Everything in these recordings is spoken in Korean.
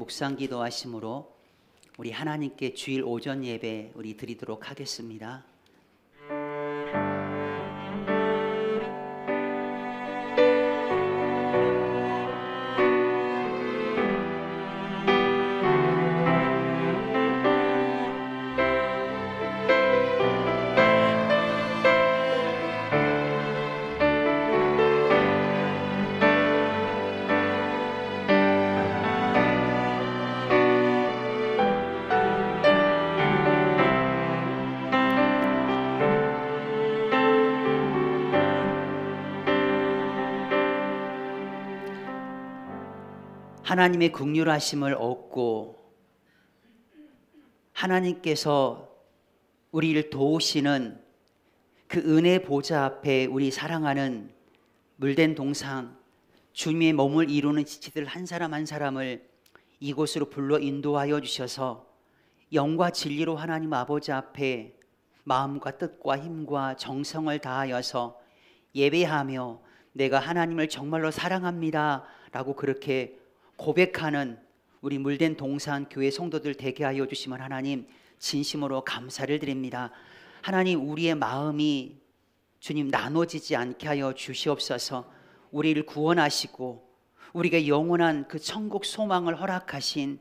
묵상 기도하심으로 우리 하나님께 주일 오전 예배 우리 드리도록 하겠습니다. 하나님의 긍휼하심을 얻고 하나님께서 우리를 도우시는 그 은혜 보좌 앞에 우리 사랑하는 물된 동상 주님의 몸을 이루는 지체들 한 사람 한 사람을 이곳으로 불러 인도하여 주셔서 영과 진리로 하나님 아버지 앞에 마음과 뜻과 힘과 정성을 다하여서 예배하며 내가 하나님을 정말로 사랑합니다 라고 그렇게 고백하는 우리 물된 동산 교회 성도들 되게 하여 주시면 하나님 진심으로 감사를 드립니다. 하나님 우리의 마음이 주님 나눠지지 않게 하여 주시옵소서. 우리를 구원하시고 우리가 영원한 그 천국 소망을 허락하신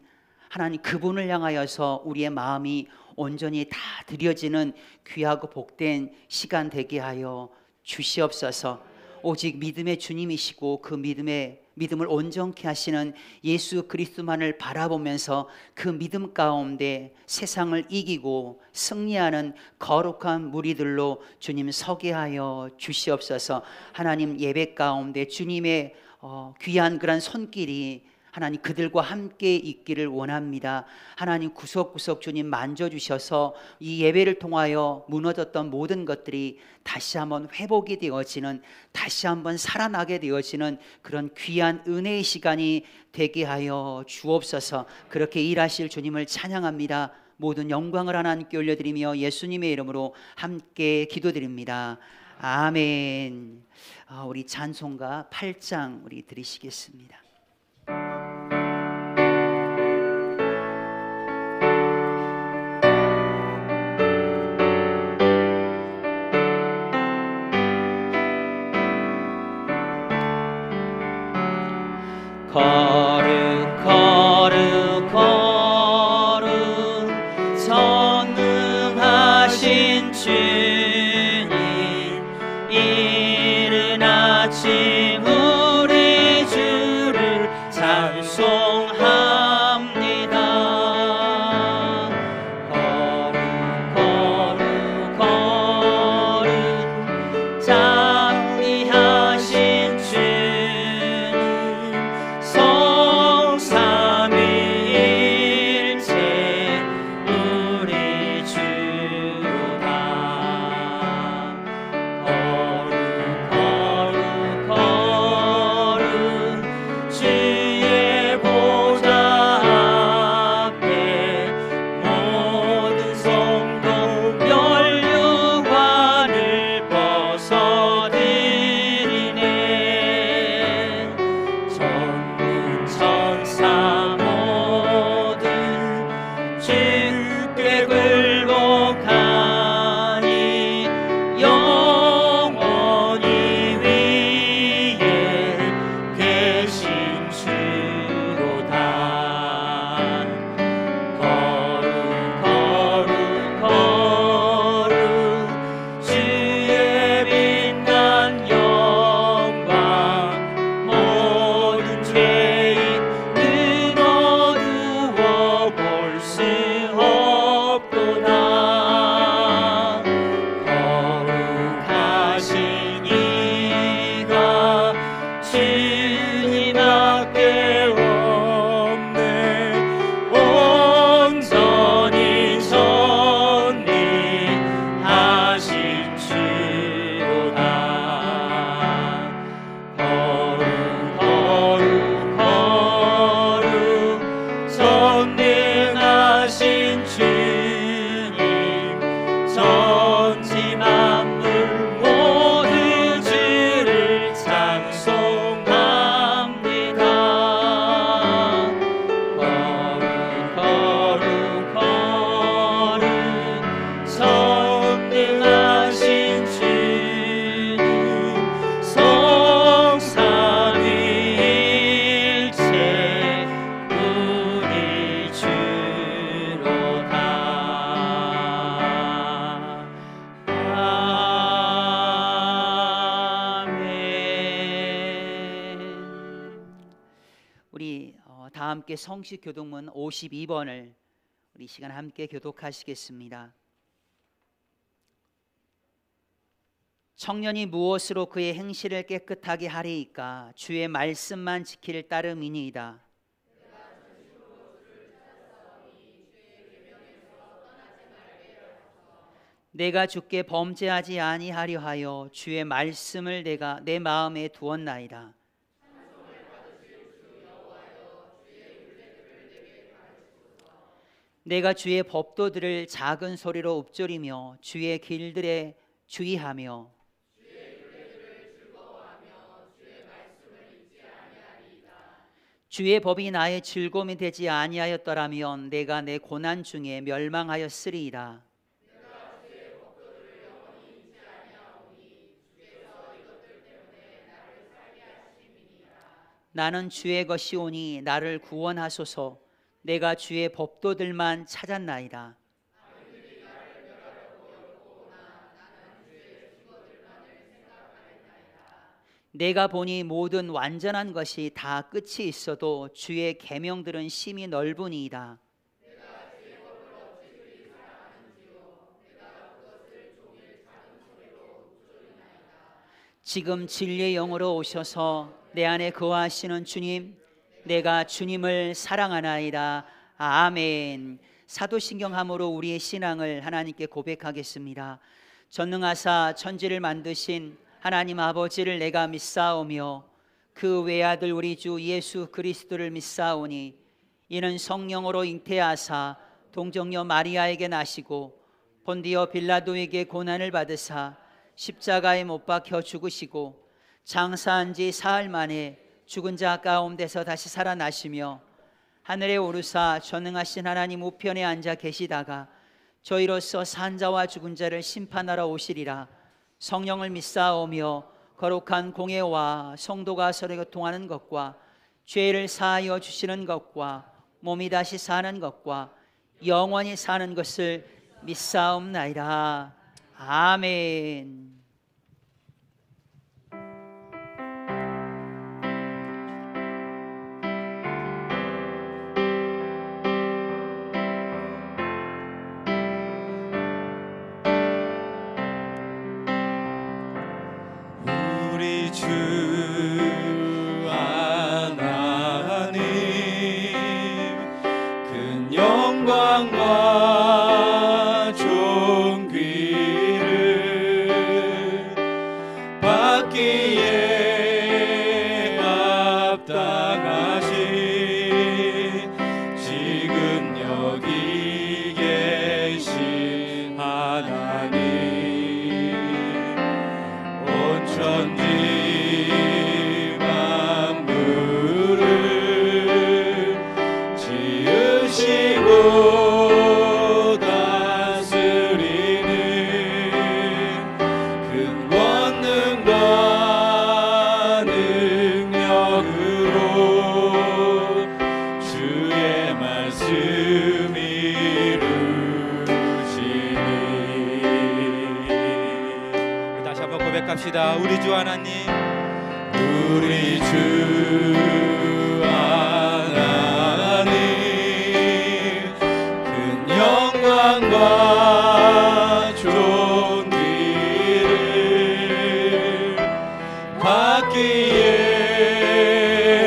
하나님 그분을 향하여서 우리의 마음이 온전히 다 드려지는 귀하고 복된 시간 되게 하여 주시옵소서. 오직 믿음의 주님이시고 그 믿음을 온전케 하시는 예수 그리스도만을 바라보면서 그 믿음 가운데 세상을 이기고 승리하는 거룩한 무리들로 주님 서게 하여 주시옵소서. 하나님 예배 가운데 주님의 귀한 그런 손길이 하나님 그들과 함께 있기를 원합니다. 하나님 구석구석 주님 만져주셔서 이 예배를 통하여 무너졌던 모든 것들이 다시 한번 회복이 되어지는, 다시 한번 살아나게 되어지는 그런 귀한 은혜의 시간이 되게 하여 주옵소서. 그렇게 일하실 주님을 찬양합니다. 모든 영광을 하나님께 올려드리며 예수님의 이름으로 함께 기도드립니다. 아멘. 우리 찬송가 8장 우리 드리시겠습니다. 거룩 거룩 거룩 전능하신 주님 이른 아침 우리 주를 함께 성식 교독문 52번을 우리 시간 함께 교독하시겠습니다. 청년이 무엇으로 그의 행실을 깨끗하게 하리이까? 주의 말씀만 지킬 따름이니이다. 내가 주께 범죄하지 아니하려 하여 주의 말씀을 내가 내 마음에 두었나이다. 내가 주의 법도들을 작은 소리로 읊조리며 주의 길들에 주의하며 주의 법이 나의 즐거움이 되지 아니하였더라면 내가 내 고난 중에 멸망하였으리이다. 나는 주의 것이오니 나를 구원하소서. 내가 주의 법도들만 찾았나이다. 내가 보니 모든 완전한 것이 다 끝이 있어도 주의 계명들은 심히 넓으니이다. 지금 진리의 영으로 오셔서 내 안에 거하시는 주님, 내가 주님을 사랑하나이다. 아멘. 사도신경함으로 우리의 신앙을 하나님께 고백하겠습니다. 전능하사 천지를 만드신 하나님 아버지를 내가 믿사오며 그 외아들 우리 주 예수 그리스도를 믿사오니 이는 성령으로 잉태하사 동정녀 마리아에게 나시고 본디오 빌라도에게 고난을 받으사 십자가에 못 박혀 죽으시고 장사한 지 사흘 만에 죽은 자 가운데서 다시 살아나시며 하늘에 오르사 전능하신 하나님 우편에 앉아 계시다가 저희로서 산 자와 죽은 자를 심판하러 오시리라. 성령을 믿사오며 거룩한 공예와 성도가 서로 교통하는 것과 죄를 사하여 주시는 것과 몸이 다시 사는 것과 영원히 사는 것을 믿사옵나이다. 아멘. 주 하나님 큰 영광과 존귀를 받기에 합당하신 지금 여기 계신 하나님 온 천지 우리 주 하나님, 우리 주 하나님 큰 영광과 존귀를 받기에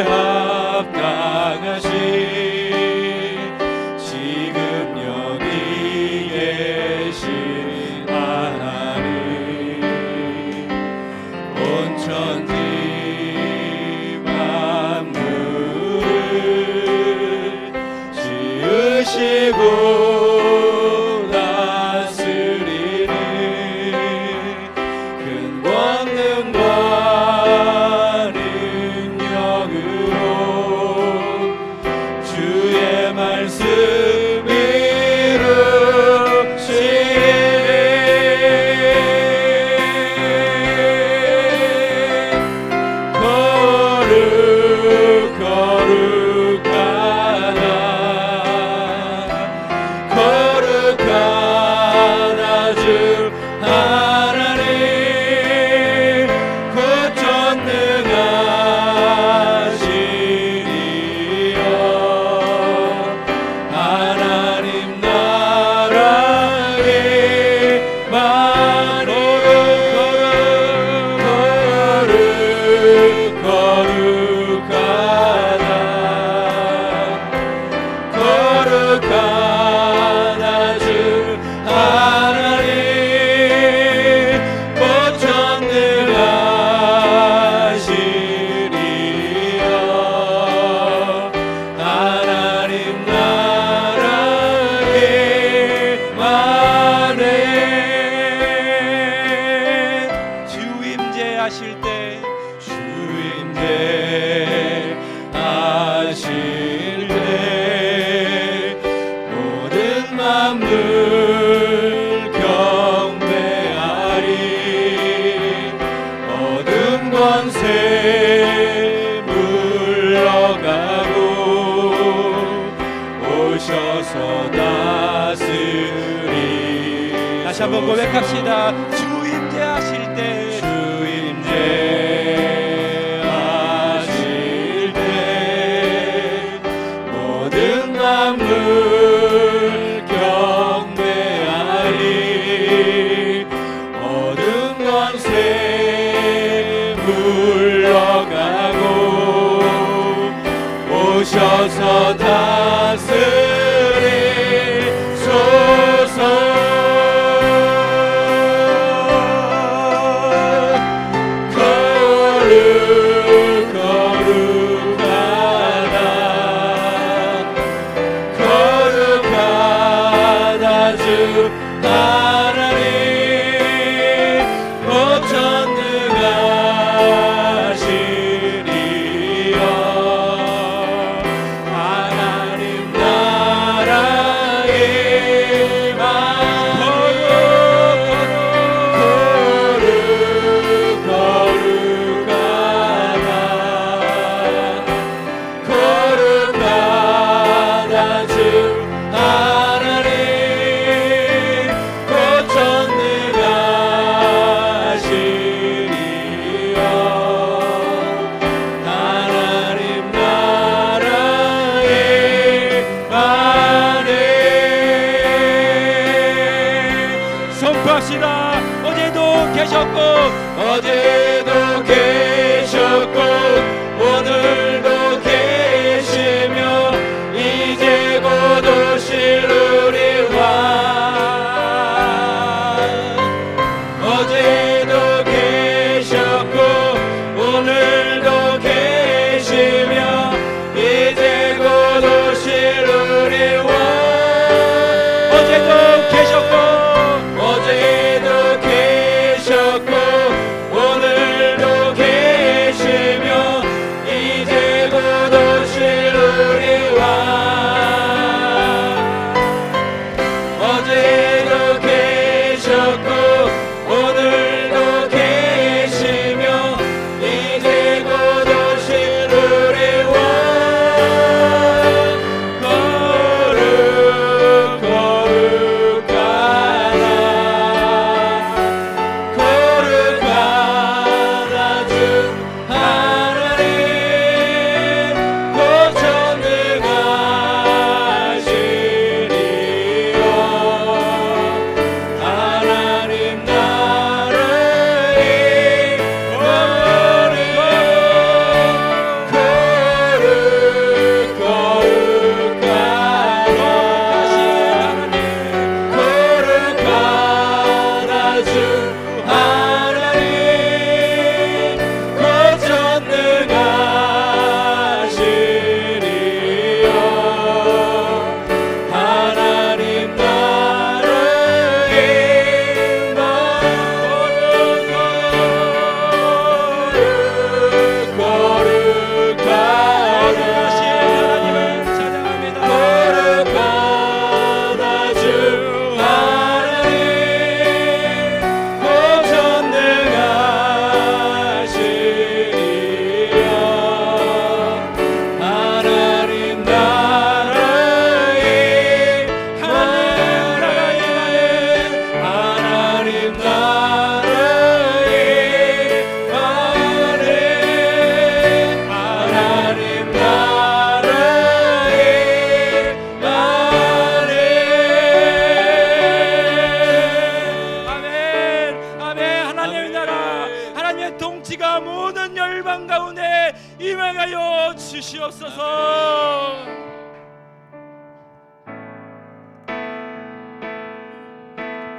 합당하신 지금 여기 계신 하나님 천지 만물을 지으시고 다스리는 큰 권능과 능력으로 주의 말씀 전능하시니여 오셔서 다스리. 다시 한번 고백합시다. 주 임재하실 때, 주 임재하실 때 모든 만물 경배하리. 모든 권세 물러가고 오셔서 다스리소서. 어제도 계셨고 오늘도 계시며 이제 곧 오실 우리 왕. 어제도 계셨고 오늘도 계시며 이제 곧 오실 우리 왕. 어제도 계셨고 어제도 계셨고 오늘도 계시며 이제 곧 오실 우리 왕. 어제도 계셨고 오늘도 계시며 이제 곧 오실 우리 왕. 거룩 거룩하다 거룩하다 주 하나님 곧 전능하시리요. 하나님 나라의 거룩 거룩하다 거룩하다 주 하나님 곧 전능하시리요. 하나님 나라의 다시 하나님을 찬양합니다. 거룩하다 주 하나님 곧 전능하시리요. 하나님 나라의 하나님 나라의 하나님 나라의 아멘, 아멘. 하나님의 나라, 하나님의 통치가 모든 열방 가운데 임하여 주시옵소서.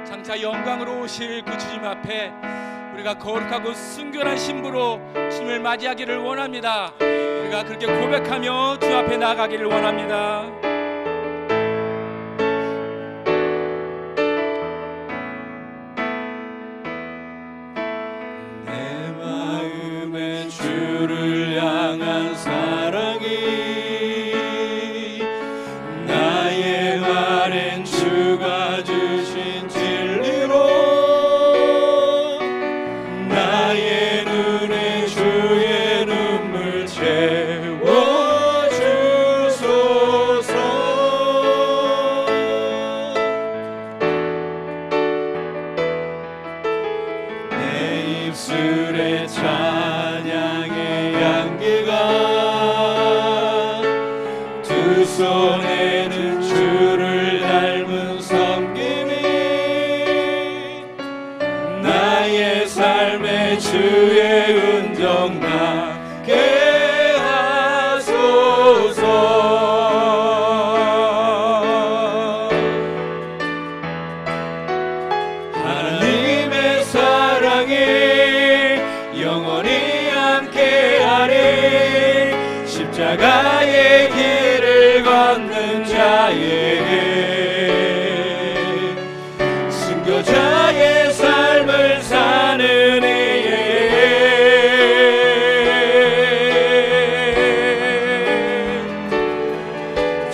장차 영광으로 오실 그 주님 앞에 우리가 거룩하고 순결한 신부로 주님을 맞이하기를 원합니다. 우리가 그렇게 고백하며 주 앞에 나아가기를 원합니다. 내 마음에 주를 향한 사랑이 나의 말엔 주가 주신 진리로 나의 눈에 주의 눈물 채워주소서. 주를 닮은 섬김이 나의 삶의 주의 은정 나게 하소서. 하나님의 사랑이 영원히 함께하리. 십자가의 길을 걷는 자에게 순교자의 삶을 사는 이에게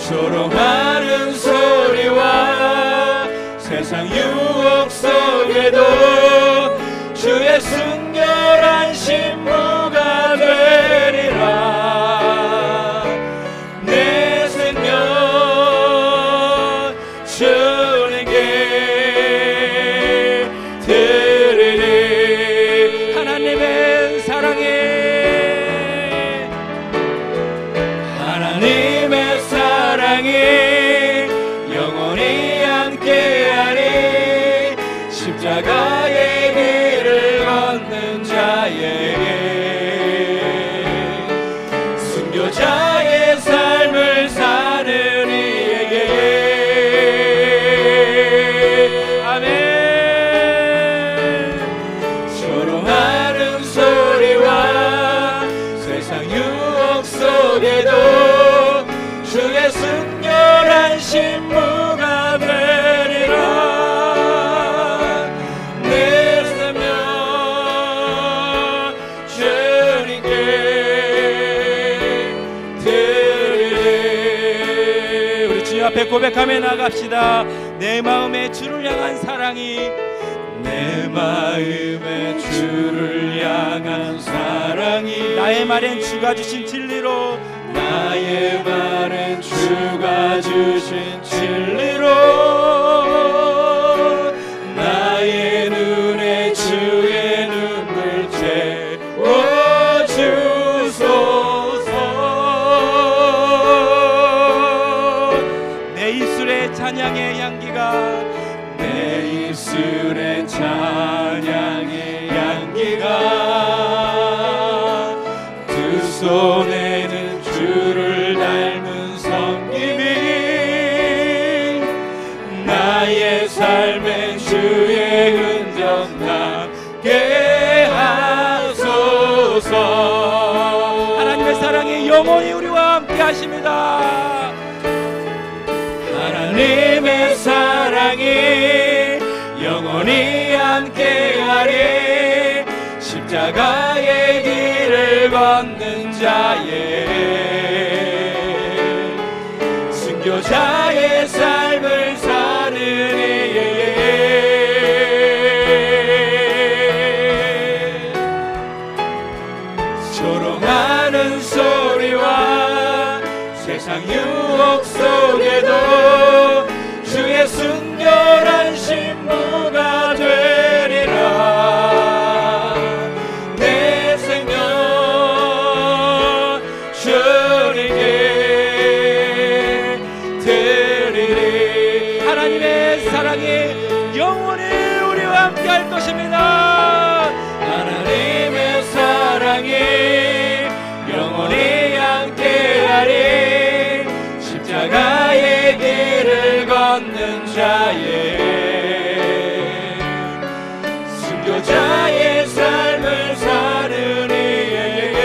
조롱하는 소리와 세상 유혹 속에도 주의 순결한 신부가 되리라. 내 생명 주님께 드리리. 하나님의 사랑이 하나님의 사랑이 영원히 함께하리. 십자가의 길을 걷는 자에게 순교자의 삶을 사는 이에게 아멘. 조롱하는 소리와 세상 유혹 속에도 주의 순결한 신부가 되리라. 내 생명 주님께 드리리. 우리 주님 앞에 고백하며 나갑시다. 내 마음에 주를 향한 사랑이 내 마음에 주를 향한 사랑이 나의 말엔 주가 주신 진리로 나의 말은 주가 주신 진리로 나의 눈에 주의 눈물 채워주소서. 내 입술에 찬양의 향기가 내 입술에 찬양의 향기가 두 손에는 주를 닮은 섬김이 나의 삶의 주의 흔적 나게 하소서. 하나님의 사랑이 영원히 우리와 함께 하십니다. 하나님의 사랑이 영원히 함께하리. 십자가의 길을 걷는 자의 순교자의 삶을 사는 이에게 조롱하는 소리와 세상 유혹 속에도 주의 순결한 신부가 되리라. 내 생명 주님께 드리리. 하나님의 사랑이 영원히 우리와 함께 할 것입니다. 하나님의 사랑이 영원히 함께하리. 십자가의 길을 걷는 자의 순교자의 삶을 사는 이에게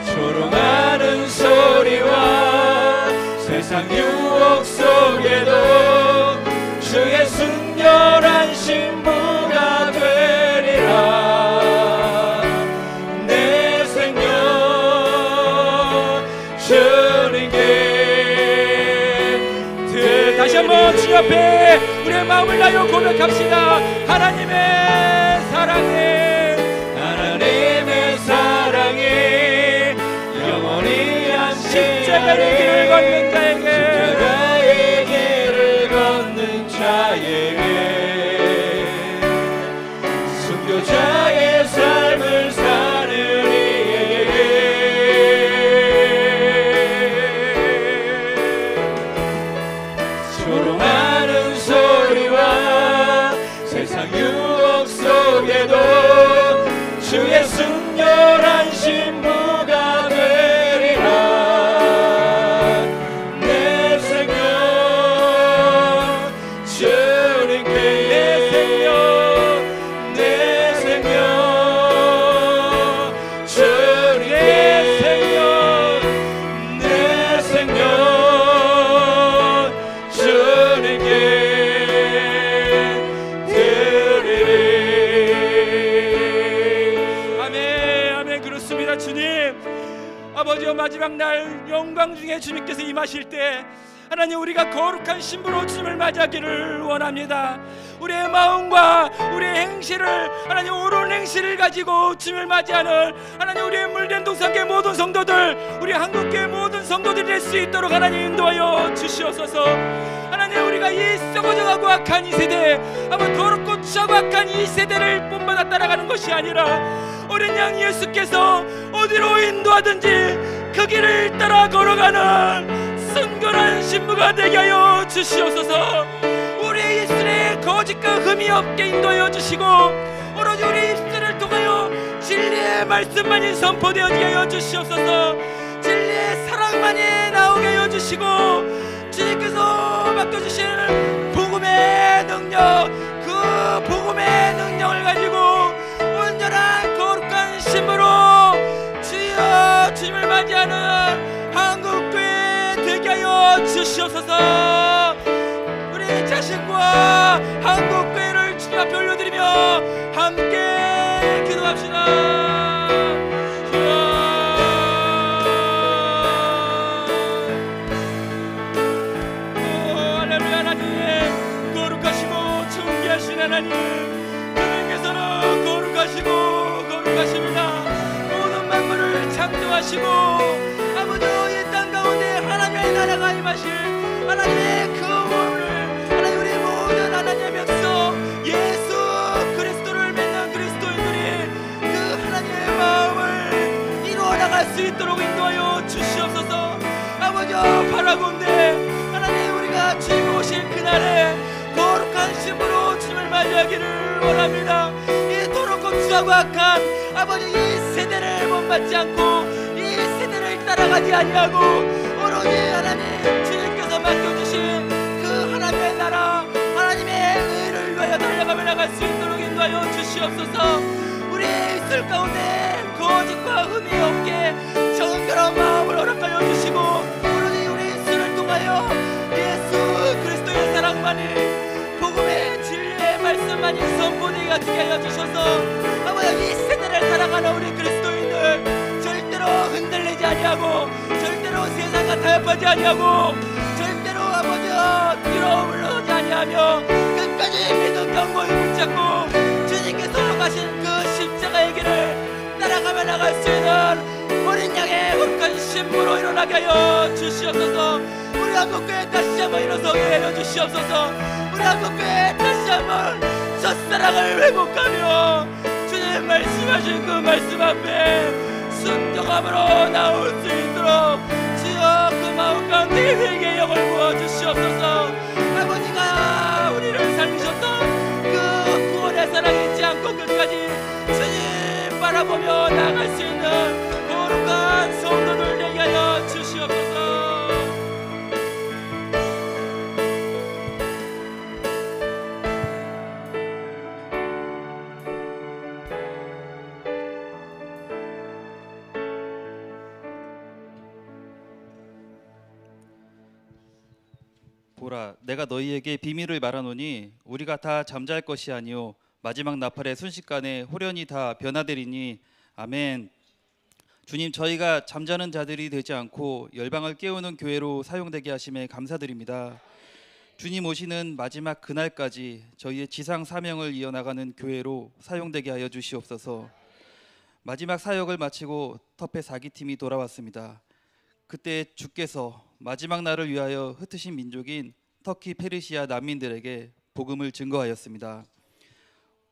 조롱하는 소리와 세상 유혹 속에도 주의 순결한 신부가 되리라. 내 생명 주님께 다시 한번 주 앞에 우리의 마음을 다하여 고백합시다. 하나님의 사랑이 하나님의 사랑이 영원히 십자가의 길을 걷는 자에게 십자가의 길을 걷는 자에게 순교자의 삶을 사는 이에게 주님, 아버지여 마지막 날 영광 중에 주님께서 임하실 때 하나님 우리가 거룩한 신부로 주님을 맞이하기를 원합니다. 우리의 마음과 우리의 행실을 하나님 옳은 행실을 가지고 주님을 맞이하는 하나님 우리의 물된 동산교회 모든 성도들, 우리 한국교회 모든 성도들이 될 수 있도록 하나님 인도하여 주시옵소서. 하나님 우리가 이 썩어져가고 악한 이 세대, 아마 더럽고 추하고 악한 이 세대를 본받아 따라가는 것이 아니라 어린 양 예수께서 어디로 인도하든지 그 길을 따라 걸어가는 순결한 신부가 되게 하여 주시옵소서. 우리 입술에 거짓과 흠이 없게 인도하여 주시고 오로지 우리 입술을 통하여 진리의 말씀만이 선포되어지게 하여 주시옵소서. 진리의 사랑만이 나오게 하여 주시고 주님께서 맡겨주신 복음의 능력, 그 복음의 능력을 가지고 온전한 거룩한 신부로 주여 주님을 맞이하는 한국교회 되게 하여 주시옵소서. 우리 자신과 한국교회를 주님 앞에 올려드리며 함께 기도합시다. 할렐루야. 하나님 거룩하시고 존귀하신 하나님, 주님께서는 거룩하시고 거룩하십니다. 모든 만물을 창조하시고 아버지 이 땅 가운데 하나님의 나라가 임하실 하나님의 그 오늘 하나님 우리 모든 하나님의 백성 예수 그리스도를 믿는 그리스도인들이 그 하나님의 마음을 이루어 나갈 수 있도록 인도하여 주시옵소서. 아버지 바라건대 하나님 우리가 주님 오실 그날에 거룩한 신부로 주님을 맞이하기를 원합니다. 이 더럽고 추하고 악한 아버지 이 세대를 본받지 않고 이 세대를 따라가지 아니하고 오로지 하나님 주님께서 맡겨주신 그 하나님의 나라 하나님의 의를 위하여 달려가며 나갈 수 있도록 인도하여 주시옵소서. 우리 입술 가운데 거짓과 흠이 없게 정결한 마음을 허락하여 주시고 오로지 우리 입술을 통하여 예수 그리스도의 사랑만이 복음의 진리의 말씀만이 선포되게 하여 주셔서 아버지 이 세대를 살아가는 우리 그리스도인들 절대로 흔들리지 아니하고 절대로 세상과 타협하지 아니하고 절대로 아버지 뒤로 물러서지 아니하며 끝까지 믿음 경고에 붙잡고 주님께서 가신 그 십자가의 길을 따라가며 나갈 수 있는 어린 양의 거룩한 신부로 일어나게 하여 주시옵소서. 우리 한국교회 다시 한번 일어서게 하여 주시옵소서. 우리 한국교회 다시 한번 첫사랑을 회복하며 주님 말씀하신 그 말씀 앞에 순종함으로 나올 수 있도록 주여 그 마음 가운데 회개의 영을 부어주시옵소서. 아버지가 우리를 살리셨던 그 구원의 사랑 잊지 않고 끝까지 주님 바라보며 나갈 수 있는 거룩한 성도들 되게 하여 주시옵소서. 보라, 내가 너희에게 비밀을 말하노니 우리가 다 잠잘 것이 아니요 마지막 나팔의 순식간에 호련히 다 변화되리니. 아멘. 주님, 저희가 잠자는 자들이 되지 않고 열방을 깨우는 교회로 사용되게 하심에 감사드립니다. 주님 오시는 마지막 그날까지 저희의 지상 사명을 이어나가는 교회로 사용되게 하여 주시옵소서. 마지막 사역을 마치고 터페 4기팀이 돌아왔습니다. 그때 주께서 마지막 날을 위하여 흩으신 민족인 터키 페르시아 난민들에게 복음을 증거하였습니다.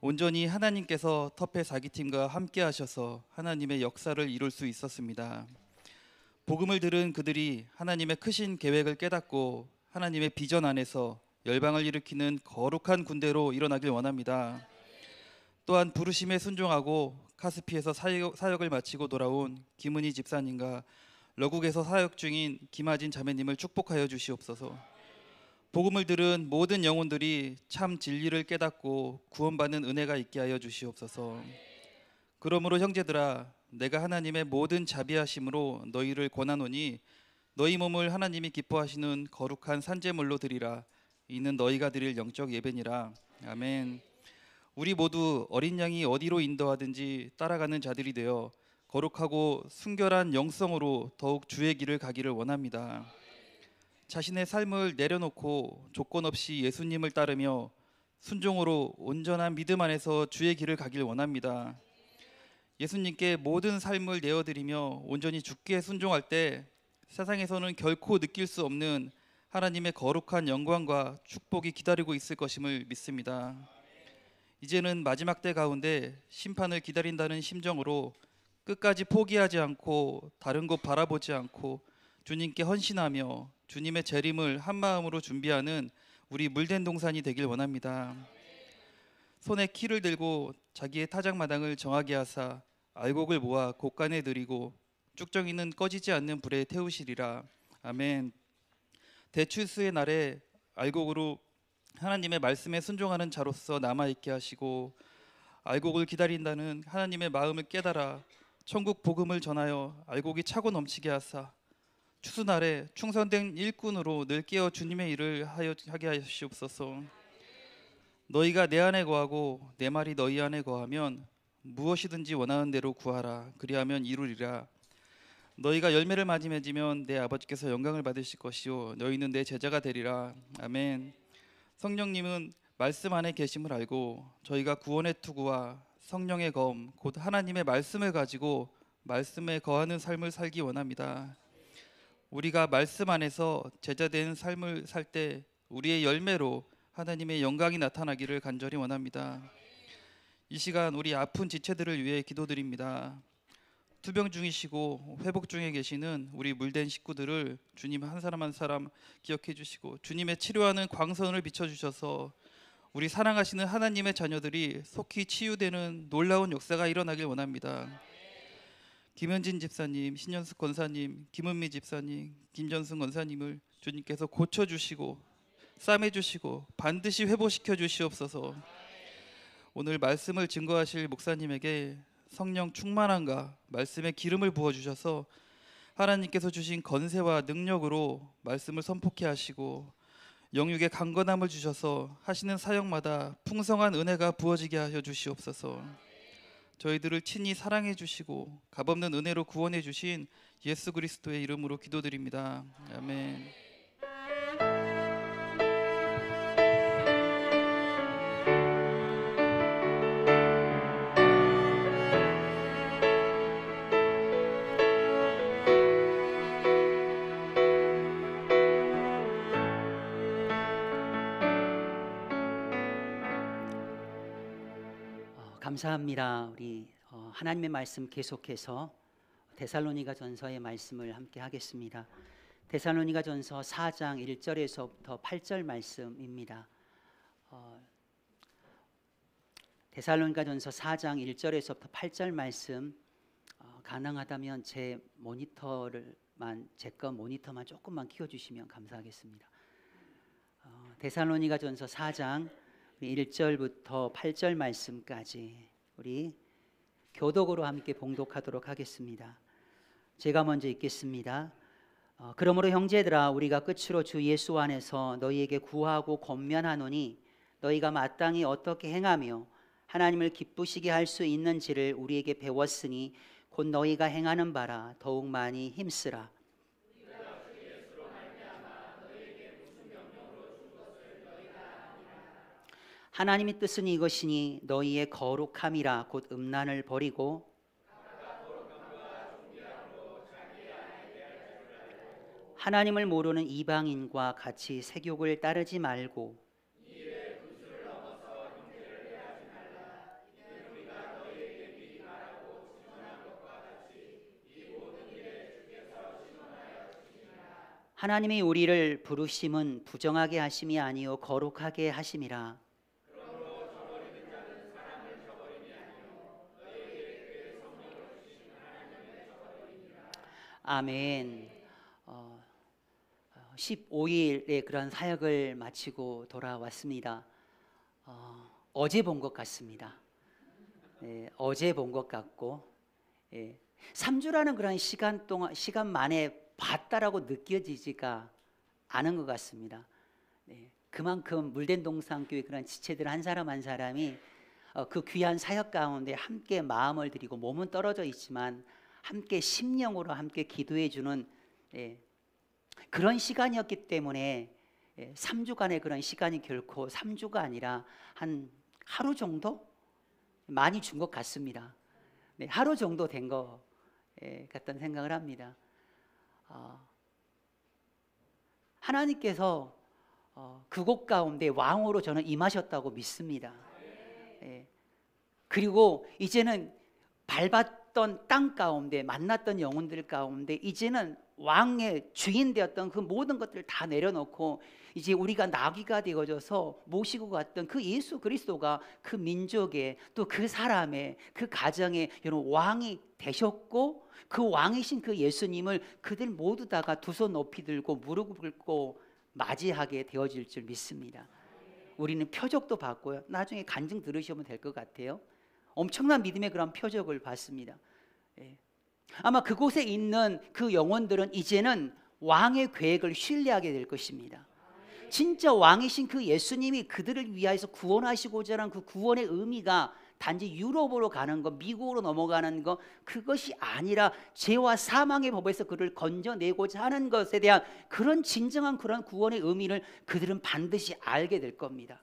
온전히 하나님께서 터페 4기팀과 함께 하셔서 하나님의 역사를 이룰 수 있었습니다. 복음을 들은 그들이 하나님의 크신 계획을 깨닫고 하나님의 비전 안에서 열방을 일으키는 거룩한 군대로 일어나길 원합니다. 또한 부르심에 순종하고 카스피에서 사역을 마치고 돌아온 김은희 집사님과 러국에서 사역 중인 김하진 자매님을 축복하여 주시옵소서. 복음을 들은 모든 영혼들이 참 진리를 깨닫고 구원받는 은혜가 있게 하여 주시옵소서. 그러므로 형제들아, 내가 하나님의 모든 자비하심으로 너희를 권하노니 너희 몸을 하나님이 기뻐하시는 거룩한 산제물로 드리라. 이는 너희가 드릴 영적 예배니라. 아멘. 우리 모두 어린 양이 어디로 인도하든지 따라가는 자들이 되어 거룩하고 순결한 영성으로 더욱 주의 길을 가기를 원합니다. 자신의 삶을 내려놓고 조건 없이 예수님을 따르며 순종으로 온전한 믿음 안에서 주의 길을 가길 원합니다. 예수님께 모든 삶을 내어드리며 온전히 주께 순종할 때 세상에서는 결코 느낄 수 없는 하나님의 거룩한 영광과 축복이 기다리고 있을 것임을 믿습니다. 이제는 마지막 때 가운데 심판을 기다린다는 심정으로 끝까지 포기하지 않고 다른 곳 바라보지 않고 주님께 헌신하며 주님의 재림을 한마음으로 준비하는 우리 물된 동산이 되길 원합니다. 손에 키를 들고 자기의 타작마당을 정하게 하사 알곡을 모아 곳간에 들이고 쭉정이는 꺼지지 않는 불에 태우시리라. 아멘. 대출수의 날에 알곡으로 하나님의 말씀에 순종하는 자로서 남아있게 하시고 알곡을 기다린다는 하나님의 마음을 깨달아 천국 복음을 전하여 알곡이 차고 넘치게 하사 추수날에 충성된 일꾼으로 늘 깨어 주님의 일을 하게 하시옵소서. 너희가 내 안에 거하고 내 말이 너희 안에 거하면 무엇이든지 원하는 대로 구하라. 그리하면 이루리라. 너희가 열매를 많이 맺으면 내 아버지께서 영광을 받으실 것이요 너희는 내 제자가 되리라. 아멘. 성령님은 말씀 안에 계심을 알고 저희가 구원의 투구와 성령의 검 곧 하나님의 말씀을 가지고 말씀에 거하는 삶을 살기 원합니다. 우리가 말씀 안에서 제자된 삶을 살 때 우리의 열매로 하나님의 영광이 나타나기를 간절히 원합니다. 이 시간 우리 아픈 지체들을 위해 기도드립니다. 투병 중이시고 회복 중에 계시는 우리 물된 식구들을 주님 한 사람 한 사람 기억해 주시고 주님의 치료하는 광선을 비춰주셔서 우리 사랑하시는 하나님의 자녀들이 속히 치유되는 놀라운 역사가 일어나길 원합니다. 김현진 집사님, 신현숙 권사님, 김은미 집사님, 김전승 권사님을 주님께서 고쳐주시고 싸매주시고 반드시 회복시켜 주시옵소서. 오늘 말씀을 증거하실 목사님에게 성령 충만함과 말씀의 기름을 부어주셔서 하나님께서 주신 건세와 능력으로 말씀을 선포케 하시고 영육의 강건함을 주셔서 하시는 사역마다 풍성한 은혜가 부어지게 하여 주시옵소서. 저희들을 친히 사랑해 주시고 값없는 은혜로 구원해 주신 예수 그리스도의 이름으로 기도드립니다. 아멘. 감사합니다. 우리 하나님의 말씀 계속해서 데살로니가전서의 말씀을 함께 하겠습니다. 데살로니가전서 4장 1절에서부터 8절 말씀입니다. 데살로니가전서 4장 1절에서부터 8절 말씀 가능하다면 제 거 모니터만 조금만 키워주시면 감사하겠습니다. 데살로니가전서 4장 1절부터 8절 말씀까지 우리 교독으로 함께 봉독하도록 하겠습니다. 제가 먼저 읽겠습니다. 그러므로 형제들아 우리가 끝으로 주 예수 안에서 너희에게 구하고 권면하노니 너희가 마땅히 어떻게 행하며 하나님을 기쁘시게 할 수 있는지를 우리에게 배웠으니 곧 너희가 행하는 바라 더욱 많이 힘쓰라. 하나님의 뜻은 이것이니 너희의 거룩함이라 곧 음란을 버리고 하나님을 모르는 이방인과 같이 세욕을 따르지 말고 하나님이 우리를 부르심은 부정하게 하심이 아니요 거룩하게 하심이라. 아멘. 15일에 그런 사역을 마치고 돌아왔습니다. 어제 본 것 같습니다. 어제 본 것 같고 3주라는 그런 시간 만에 봤다라고 느껴지지가 않은 것 같습니다. 그만큼 물된 동산교회 그런 지체들 한 사람 한 사람이 그 귀한 사역 가운데 함께 마음을 드리고 몸은 떨어져 있지만 함께 심령으로 함께 기도해 주는 그런 시간이었기 때문에 3주간의 그런 시간이 결코 3주가 아니라 한 하루 정도 많이 준 것 같습니다. 하루 정도 된 것 같다는 생각을 합니다. 하나님께서 그곳 가운데 왕으로 저는 임하셨다고 믿습니다. 그리고 이제는 밟았던 땅 가운데 만났던 영혼들 가운데 이제는 왕의 주인 되었던 그 모든 것들을 다 내려놓고 이제 우리가 나귀가 되어져서 모시고 갔던 그 예수 그리스도가 그 민족의 또 그 사람의 그 가정의 여러분 왕이 되셨고 그 왕이신 그 예수님을 그들 모두 다가 두 손 높이 들고 무릎 꿇고 맞이하게 되어질 줄 믿습니다. 우리는 표적도 봤고요. 나중에 간증 들으시면 될 것 같아요. 엄청난 믿음의 그런 표적을 봤습니다. 아마 그곳에 있는 그 영혼들은 이제는 왕의 계획을 신뢰하게 될 것입니다. 진짜 왕이신 그 예수님이 그들을 위하여서 구원하시고자 하는 그 구원의 의미가 단지 유럽으로 가는 것, 미국으로 넘어가는 것, 그것이 아니라 죄와 사망의 법에서 그를 건져내고자 하는 것에 대한 그런 진정한 그런 구원의 의미를 그들은 반드시 알게 될 겁니다.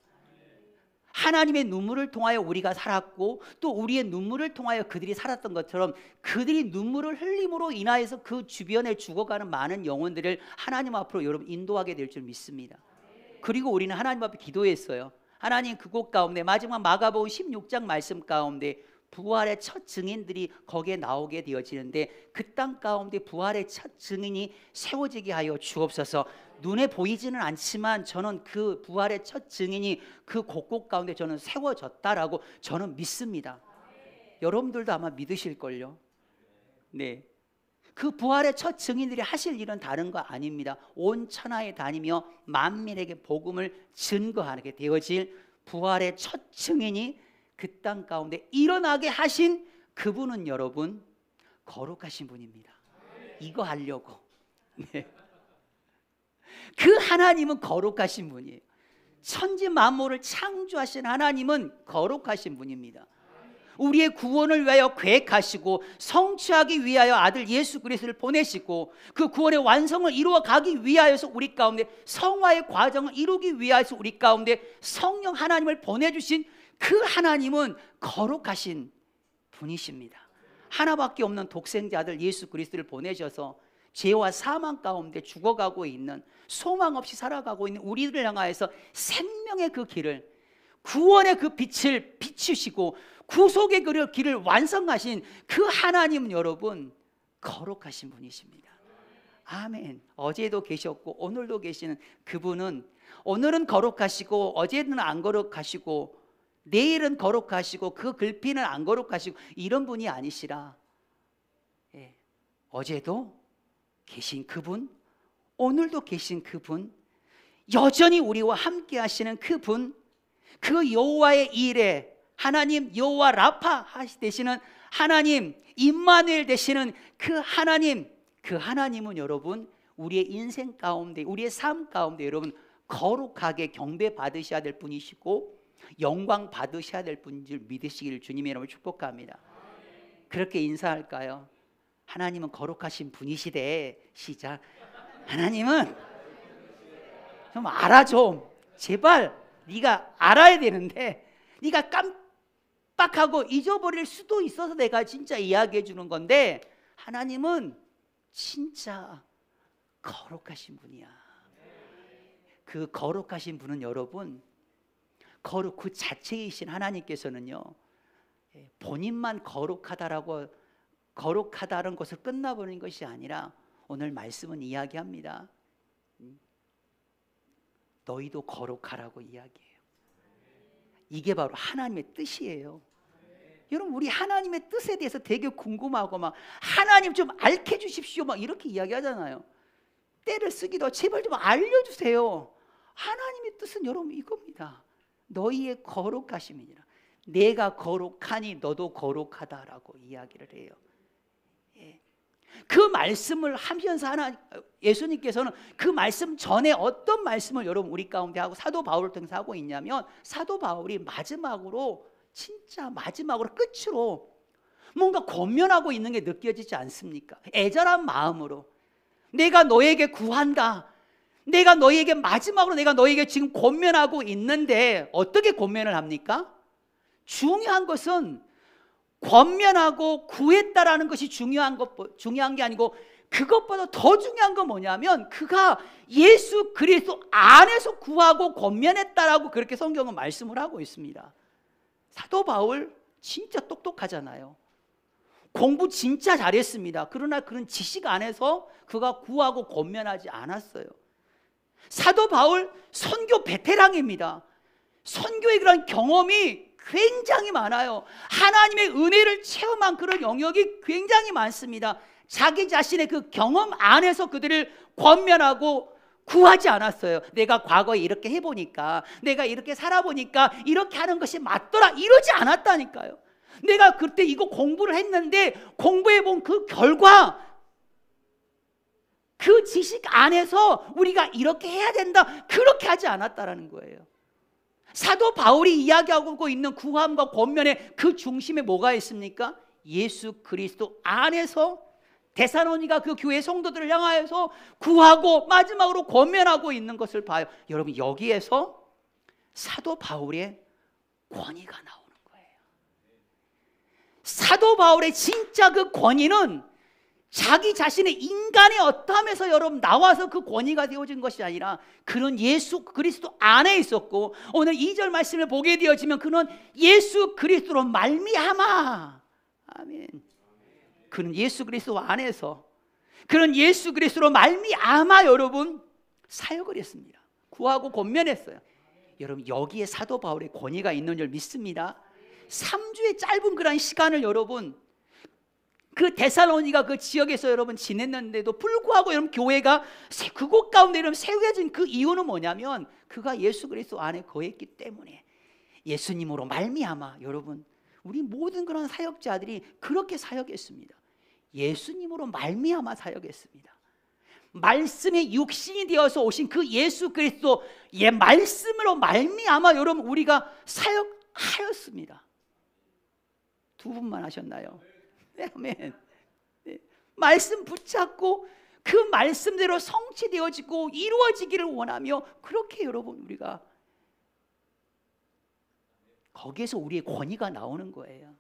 하나님의 눈물을 통하여 우리가 살았고 또 우리의 눈물을 통하여 그들이 살았던 것처럼 그들이 눈물을 흘림으로 인하여서 그 주변에 죽어가는 많은 영혼들을 하나님 앞으로 여러분 인도하게 될 줄 믿습니다. 그리고 우리는 하나님 앞에 기도했어요. 하나님 그곳 가운데 마지막 마가복음 16장 말씀 가운데 부활의 첫 증인들이 거기에 나오게 되어지는데 그 땅 가운데 부활의 첫 증인이 세워지게 하여 주옵소서. 눈에 보이지는 않지만 저는 그 부활의 첫 증인이 그 곳곳 가운데 저는 세워졌다라고 저는 믿습니다. 여러분들도 아마 믿으실걸요. 네, 그 부활의 첫 증인들이 하실 일은 다른 거 아닙니다. 온 천하에 다니며 만민에게 복음을 증거하게 되어질 부활의 첫 증인이 그 땅 가운데 일어나게 하신 그분은 여러분 거룩하신 분입니다. 이거 하려고. 네. 그 하나님은 거룩하신 분이에요. 천지 만물을 창조하신 하나님은 거룩하신 분입니다. 우리의 구원을 위하여 계획하시고 성취하기 위하여 아들 예수 그리스도를 보내시고 그 구원의 완성을 이루어 가기 위하여서 우리 가운데 성화의 과정을 이루기 위하여서 우리 가운데 성령 하나님을 보내주신 그 하나님은 거룩하신 분이십니다. 하나밖에 없는 독생자 아들 예수 그리스도를 보내셔서 죄와 사망 가운데 죽어가고 있는 소망 없이 살아가고 있는 우리들을 향하여서 생명의 그 길을 구원의 그 빛을 비추시고 구속의 그 길을 완성하신 그 하나님은 여러분 거룩하신 분이십니다. 아멘. 어제도 계셨고 오늘도 계시는 그분은 오늘은 거룩하시고 어제는 안 거룩하시고 내일은 거룩하시고 그 글피는 안 거룩하시고 이런 분이 아니시라. 어제도 계신 그분, 오늘도 계신 그분, 여전히 우리와 함께 하시는 그분, 그 여호와의 일에 하나님 여호와 라파 되시는 하나님 임마누엘 되시는 그 하나님, 그 하나님은 여러분 우리의 인생 가운데 우리의 삶 가운데 여러분 거룩하게 경배 받으셔야 될 분이시고 영광 받으셔야 될 분인 줄 믿으시기를 주님의 이름으로 축복합니다. 그렇게 인사할까요? 하나님은 거룩하신 분이시대. 시작. 하나님은 좀 알아 좀. 제발 네가 알아야 되는데 네가 깜빡하고 잊어버릴 수도 있어서 내가 진짜 이야기해 주는 건데 하나님은 진짜 거룩하신 분이야. 그 거룩하신 분은 여러분 거룩 그 자체이신 하나님께서는요 본인만 거룩하다는 것을 끝나버리는 것이 아니라 오늘 말씀은 이야기합니다. 너희도 거룩하라고 이야기해요. 이게 바로 하나님의 뜻이에요. 여러분 우리 하나님의 뜻에 대해서 되게 궁금하고 막 하나님 좀 알게 주십시오 막 이렇게 이야기하잖아요. 때를 쓰기도 제발 좀 알려주세요. 하나님의 뜻은 여러분 이겁니다. 너희의 거룩하심이니라. 내가 거룩하니 너도 거룩하다라고 이야기를 해요. 그 말씀을 하면서 예수님께서는 그 말씀 전에 어떤 말씀을 여러분 우리 가운데 하고 사도 바울을 통해서 하고 있냐면 사도 바울이 마지막으로 진짜 마지막으로 끝으로 뭔가 권면하고 있는 게 느껴지지 않습니까? 애절한 마음으로 내가 너에게 구한다, 내가 너에게 마지막으로 내가 너에게 지금 권면하고 있는데 어떻게 권면을 합니까? 중요한 것은 권면하고 구했다라는 것이 중요한 게 아니고 그것보다 더 중요한 건 뭐냐면 그가 예수 그리스도 안에서 구하고 권면했다라고 그렇게 성경은 말씀을 하고 있습니다. 사도 바울 진짜 똑똑하잖아요. 공부 진짜 잘했습니다. 그러나 그런 지식 안에서 그가 구하고 권면하지 않았어요. 사도 바울 선교 베테랑입니다. 선교의 그런 경험이 굉장히 많아요. 하나님의 은혜를 체험한 그런 영역이 굉장히 많습니다. 자기 자신의 그 경험 안에서 그들을 권면하고 구하지 않았어요. 내가 과거에 이렇게 해보니까, 내가 이렇게 살아보니까 이렇게 하는 것이 맞더라, 이러지 않았다니까요. 내가 그때 이거 공부를 했는데 공부해본 그 결과, 그 지식 안에서 우리가 이렇게 해야 된다, 그렇게 하지 않았다라는 거예요. 사도 바울이 이야기하고 있는 구함과 권면의 그 중심에 뭐가 있습니까? 예수 그리스도 안에서 데살로니가 그 교회 성도들을 향하여서 구하고 마지막으로 권면하고 있는 것을 봐요. 여러분, 여기에서 사도 바울의 권위가 나오는 거예요. 사도 바울의 진짜 그 권위는 자기 자신의 인간의 어떠함에서 여러분 나와서 그 권위가 되어진 것이 아니라 그는 예수 그리스도 안에 있었고, 오늘 2절 말씀을 보게 되어지면 그는 예수 그리스도로 말미암아, 아멘, 그는 예수 그리스도 안에서, 그는 예수 그리스도로 말미암아 여러분 사역을 했습니다. 구하고 권면했어요. 여러분, 여기에 사도 바울의 권위가 있는 줄 믿습니다. 3주의 짧은 그런 시간을 여러분 그 데살로니가 그 지역에서 여러분 지냈는데도 불구하고 여러분 교회가 그곳 가운데 여러분 세워진 그 이유는 뭐냐면 그가 예수 그리스도 안에 거했기 때문에, 예수님으로 말미암아 여러분 우리 모든 그런 사역자들이 그렇게 사역했습니다. 예수님으로 말미암아 사역했습니다. 말씀의 육신이 되어서 오신 그 예수 그리스도 의 말씀으로 말미암아 여러분 우리가 사역하였습니다. 두 분만 하셨나요? 네, 아멘. 네. 말씀 붙잡고 그 말씀대로 성취되어지고 이루어지기를 원하며 그렇게 여러분 우리가 거기에서 우리의 권위가 나오는 거예요.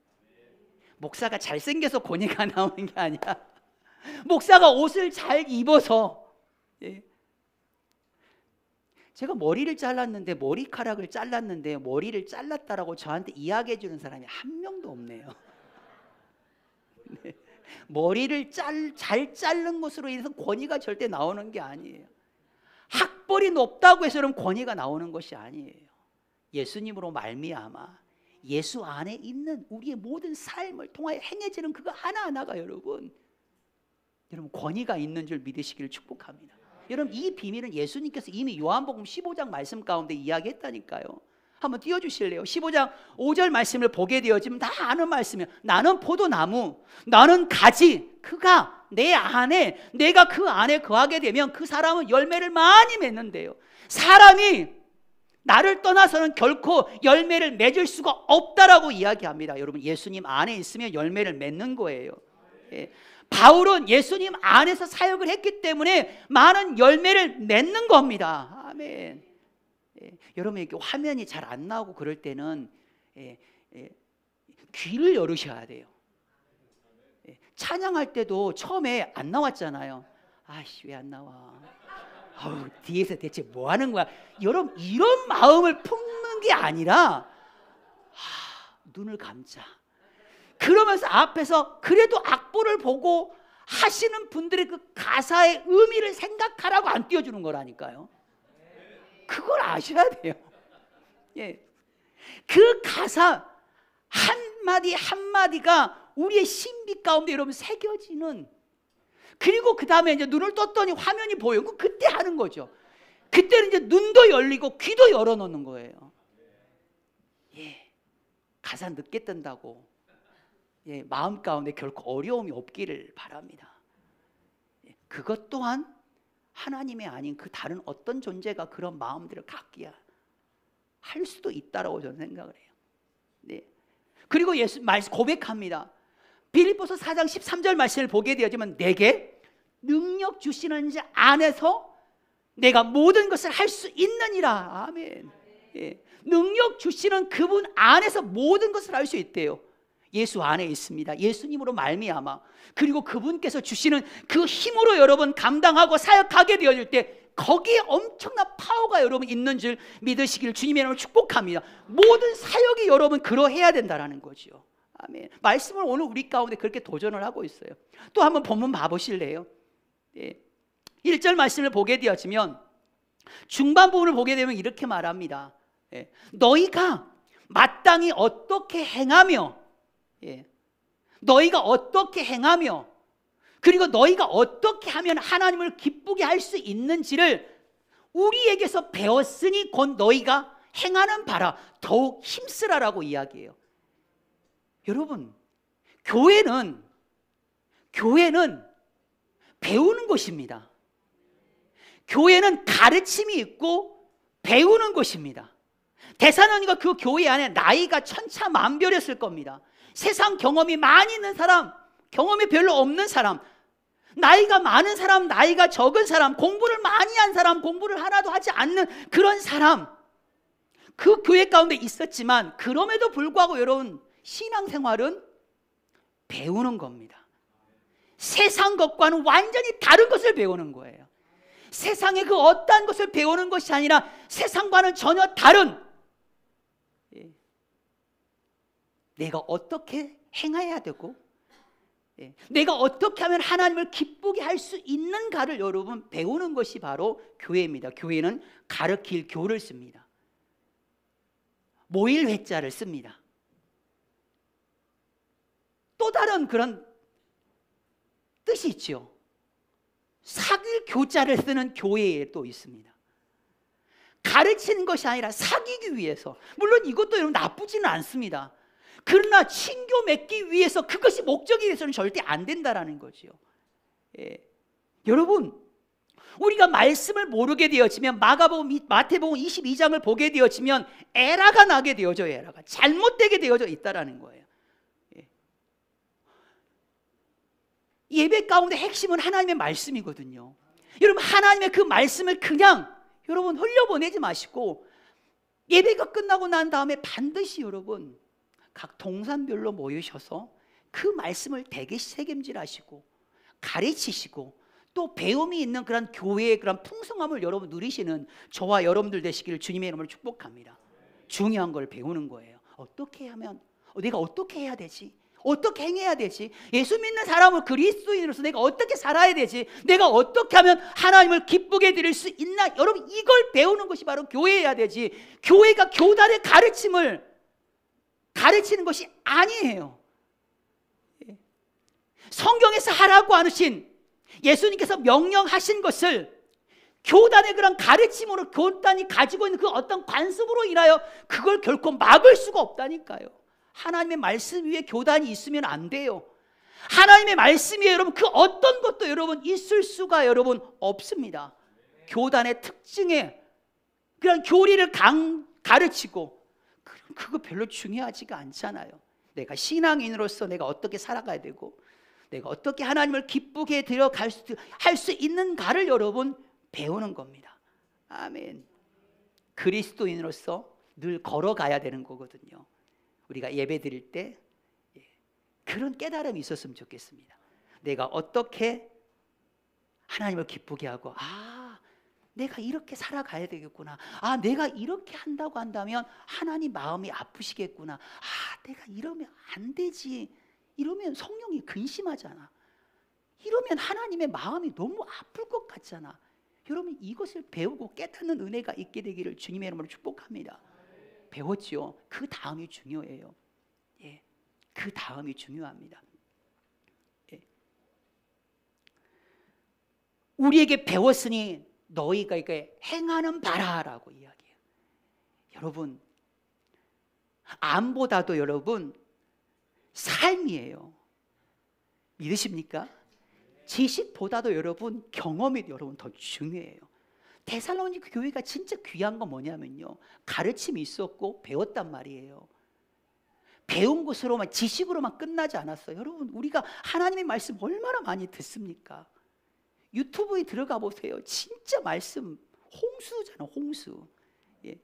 목사가 잘생겨서 권위가 나오는 게 아니라 목사가 옷을 잘 입어서, 예. 제가 머리를 잘랐는데 머리카락을 잘랐는데 머리를 잘랐다라고 저한테 이야기해 주는 사람이 한 명도 없네요. 네. 머리를 잘 자른 것으로 인해서 권위가 절대 나오는 게 아니에요. 학벌이 높다고 해서 그럼 권위가 나오는 것이 아니에요. 예수님으로 말미암아 예수 안에 있는 우리의 모든 삶을 통하여 행해지는 그거 하나하나가 여러분 권위가 있는 줄 믿으시기를 축복합니다. 여러분, 이 비밀은 예수님께서 이미 요한복음 15장 말씀 가운데 이야기했다니까요. 한번 띄워주실래요? 15장 5절 말씀을 보게 되어지면 다 아는 말씀이에요. 나는 포도나무, 나는 가지, 그가 내 안에, 내가 그 안에 거하게 되면 그 사람은 열매를 많이 맺는데요. 사람이 나를 떠나서는 결코 열매를 맺을 수가 없다라고 이야기합니다. 여러분, 예수님 안에 있으면 열매를 맺는 거예요. 예. 바울은 예수님 안에서 사역을 했기 때문에 많은 열매를 맺는 겁니다. 아멘. 예. 여러분, 이렇게 화면이 잘 안 나오고 그럴 때는 귀를 열으셔야 돼요. 찬양할 때도 처음에 안 나왔잖아요. 아씨, 왜 안 나와? 아우, 뒤에서 대체 뭐 하는 거야? 여러분, 이런 마음을 품는 게 아니라 눈을 감자. 그러면서 앞에서 그래도 악보를 보고 하시는 분들의 그 가사의 의미를 생각하라고 안 띄워주는 거라니까요. 그걸 아셔야 돼요. 예. 그 가사 한마디 한마디가 우리의 신비 가운데 여러분 새겨지는, 그리고 그 다음에 이제 눈을 떴더니 화면이 보여요. 그때 하는 거죠. 그때는 이제 눈도 열리고 귀도 열어놓는 거예요. 예. 가사 늦게 뜬다고 마음 가운데 결코 어려움이 없기를 바랍니다. 그것 또한 하나님이 아닌 그 다른 어떤 존재가 그런 마음들을 갖게 할 수도 있다라고 저는 생각을 해요. 네. 그리고 예수 말씀 고백합니다. 빌립보서 4장 13절 말씀을 보게 되어지면 내게 능력 주시는 자 안에서 내가 모든 것을 할 수 있느니라. 아멘. 예. 능력 주시는 그분 안에서 모든 것을 할 수 있대요. 예수 안에 있습니다. 예수님으로 말미암아, 그리고 그분께서 주시는 그 힘으로 여러분 감당하고 사역하게 되어질 때 거기에 엄청난 파워가 여러분 있는 줄 믿으시기를 주님의 이름으로 축복합니다. 모든 사역이 여러분 그러해야 된다는 거죠. 아멘. 말씀을 오늘 우리 가운데 그렇게 도전을 하고 있어요. 또 한번 본문 봐보실래요? 예. 1절 말씀을 보게 되어지면 중반 부분을 보게 되면 이렇게 말합니다. 예. 너희가 마땅히 어떻게 행하며, 예. 너희가 어떻게 행하며, 그리고 너희가 어떻게 하면 하나님을 기쁘게 할 수 있는지를 우리에게서 배웠으니 곧 너희가 행하는 바라 더욱 힘쓰라라고 이야기해요. 여러분, 교회는 배우는 곳입니다. 교회는 가르침이 있고 배우는 곳입니다. 데살로니가 그 교회 안에 나이가 천차만별했을 겁니다. 세상 경험이 많이 있는 사람, 경험이 별로 없는 사람, 나이가 많은 사람, 나이가 적은 사람, 공부를 많이 한 사람, 공부를 하나도 하지 않는 그런 사람, 그 교회 가운데 있었지만 그럼에도 불구하고 여러분, 신앙생활은 배우는 겁니다. 세상 것과는 완전히 다른 것을 배우는 거예요. 세상의 그 어떠한 것을 배우는 것이 아니라 세상과는 전혀 다른, 내가 어떻게 행해야 되고 내가 어떻게 하면 하나님을 기쁘게 할 수 있는가를 여러분 배우는 것이 바로 교회입니다. 교회는 가르칠 교를 씁니다. 모일 회자를 씁니다. 또 다른 그런 뜻이 있죠. 사귈 교자를 쓰는 교회에 또 있습니다. 가르치는 것이 아니라 사귀기 위해서, 물론 이것도 여러분 나쁘지는 않습니다. 그러나 친교 맺기 위해서 그것이 목적이 돼서는 절대 안 된다라는 거죠. 예. 여러분, 우리가 말씀을 모르게 되어지면 마태복음 22장을 보게 되어지면 에라가 나게 되어져요. 에라가 잘못되게 되어져 있다라는 거예요. 예. 예배 가운데 핵심은 하나님의 말씀이거든요. 여러분, 하나님의 그 말씀을 그냥 여러분 흘려보내지 마시고 예배가 끝나고 난 다음에 반드시 여러분 각 동산별로 모이셔서 그 말씀을 되게 책임질하시고 가르치시고 또 배움이 있는 그런 교회의 그런 풍성함을 여러분 누리시는 저와 여러분들 되시기를 주님의 이름으로 축복합니다. 중요한 걸 배우는 거예요. 어떻게 하면, 내가 어떻게 해야 되지? 어떻게 행해야 되지? 예수 믿는 사람을 그리스도인으로서 내가 어떻게 살아야 되지? 내가 어떻게 하면 하나님을 기쁘게 드릴 수 있나? 여러분, 이걸 배우는 것이 바로 교회여야 되지, 교회가 교단의 가르침을 가르치는 것이 아니에요. 성경에서 하라고 하신, 예수님께서 명령하신 것을 교단의 그런 가르침으로 교단이 가지고 있는 그 어떤 관습으로 인하여 그걸 결코 막을 수가 없다니까요. 하나님의 말씀 위에 교단이 있으면 안 돼요. 하나님의 말씀 위에 여러분 그 어떤 것도 여러분 있을 수가 여러분 없습니다. 교단의 특징에 그런 교리를 가르치고 그거 별로 중요하지가 않잖아요. 내가 신앙인으로서 내가 어떻게 살아가야 되고 내가 어떻게 하나님을 기쁘게 할 수 있는가를 여러분 배우는 겁니다. 아멘. 그리스도인으로서 늘 걸어가야 되는 거거든요. 우리가 예배 드릴 때 그런 깨달음이 있었으면 좋겠습니다. 내가 어떻게 하나님을 기쁘게 하고, 내가 이렇게 살아가야 되겠구나. 내가 이렇게 한다고 한다면 하나님 마음이 아프시겠구나. 내가 이러면 안 되지. 이러면 성령이 근심하잖아. 이러면 하나님의 마음이 너무 아플 것 같잖아. 여러분, 이것을 배우고 깨닫는 은혜가 있게 되기를 주님의 이름으로 축복합니다. 배웠죠. 그 다음이 중요해요. 예, 그 다음이 중요합니다. 예. 우리에게 배웠으니 너희가 이게 행하는 바라라고 이야기해요. 여러분, 암보다도 여러분 삶이에요. 믿으십니까? 지식보다도 여러분 경험이 여러분 더 중요해요. 데살로니가 교회가 진짜 귀한 건 뭐냐면요, 가르침이 있었고 배웠단 말이에요. 배운 것으로만, 지식으로만 끝나지 않았어요. 여러분, 우리가 하나님의 말씀 얼마나 많이 듣습니까? 유튜브에 들어가 보세요. 진짜 말씀 홍수잖아, 홍수. 예.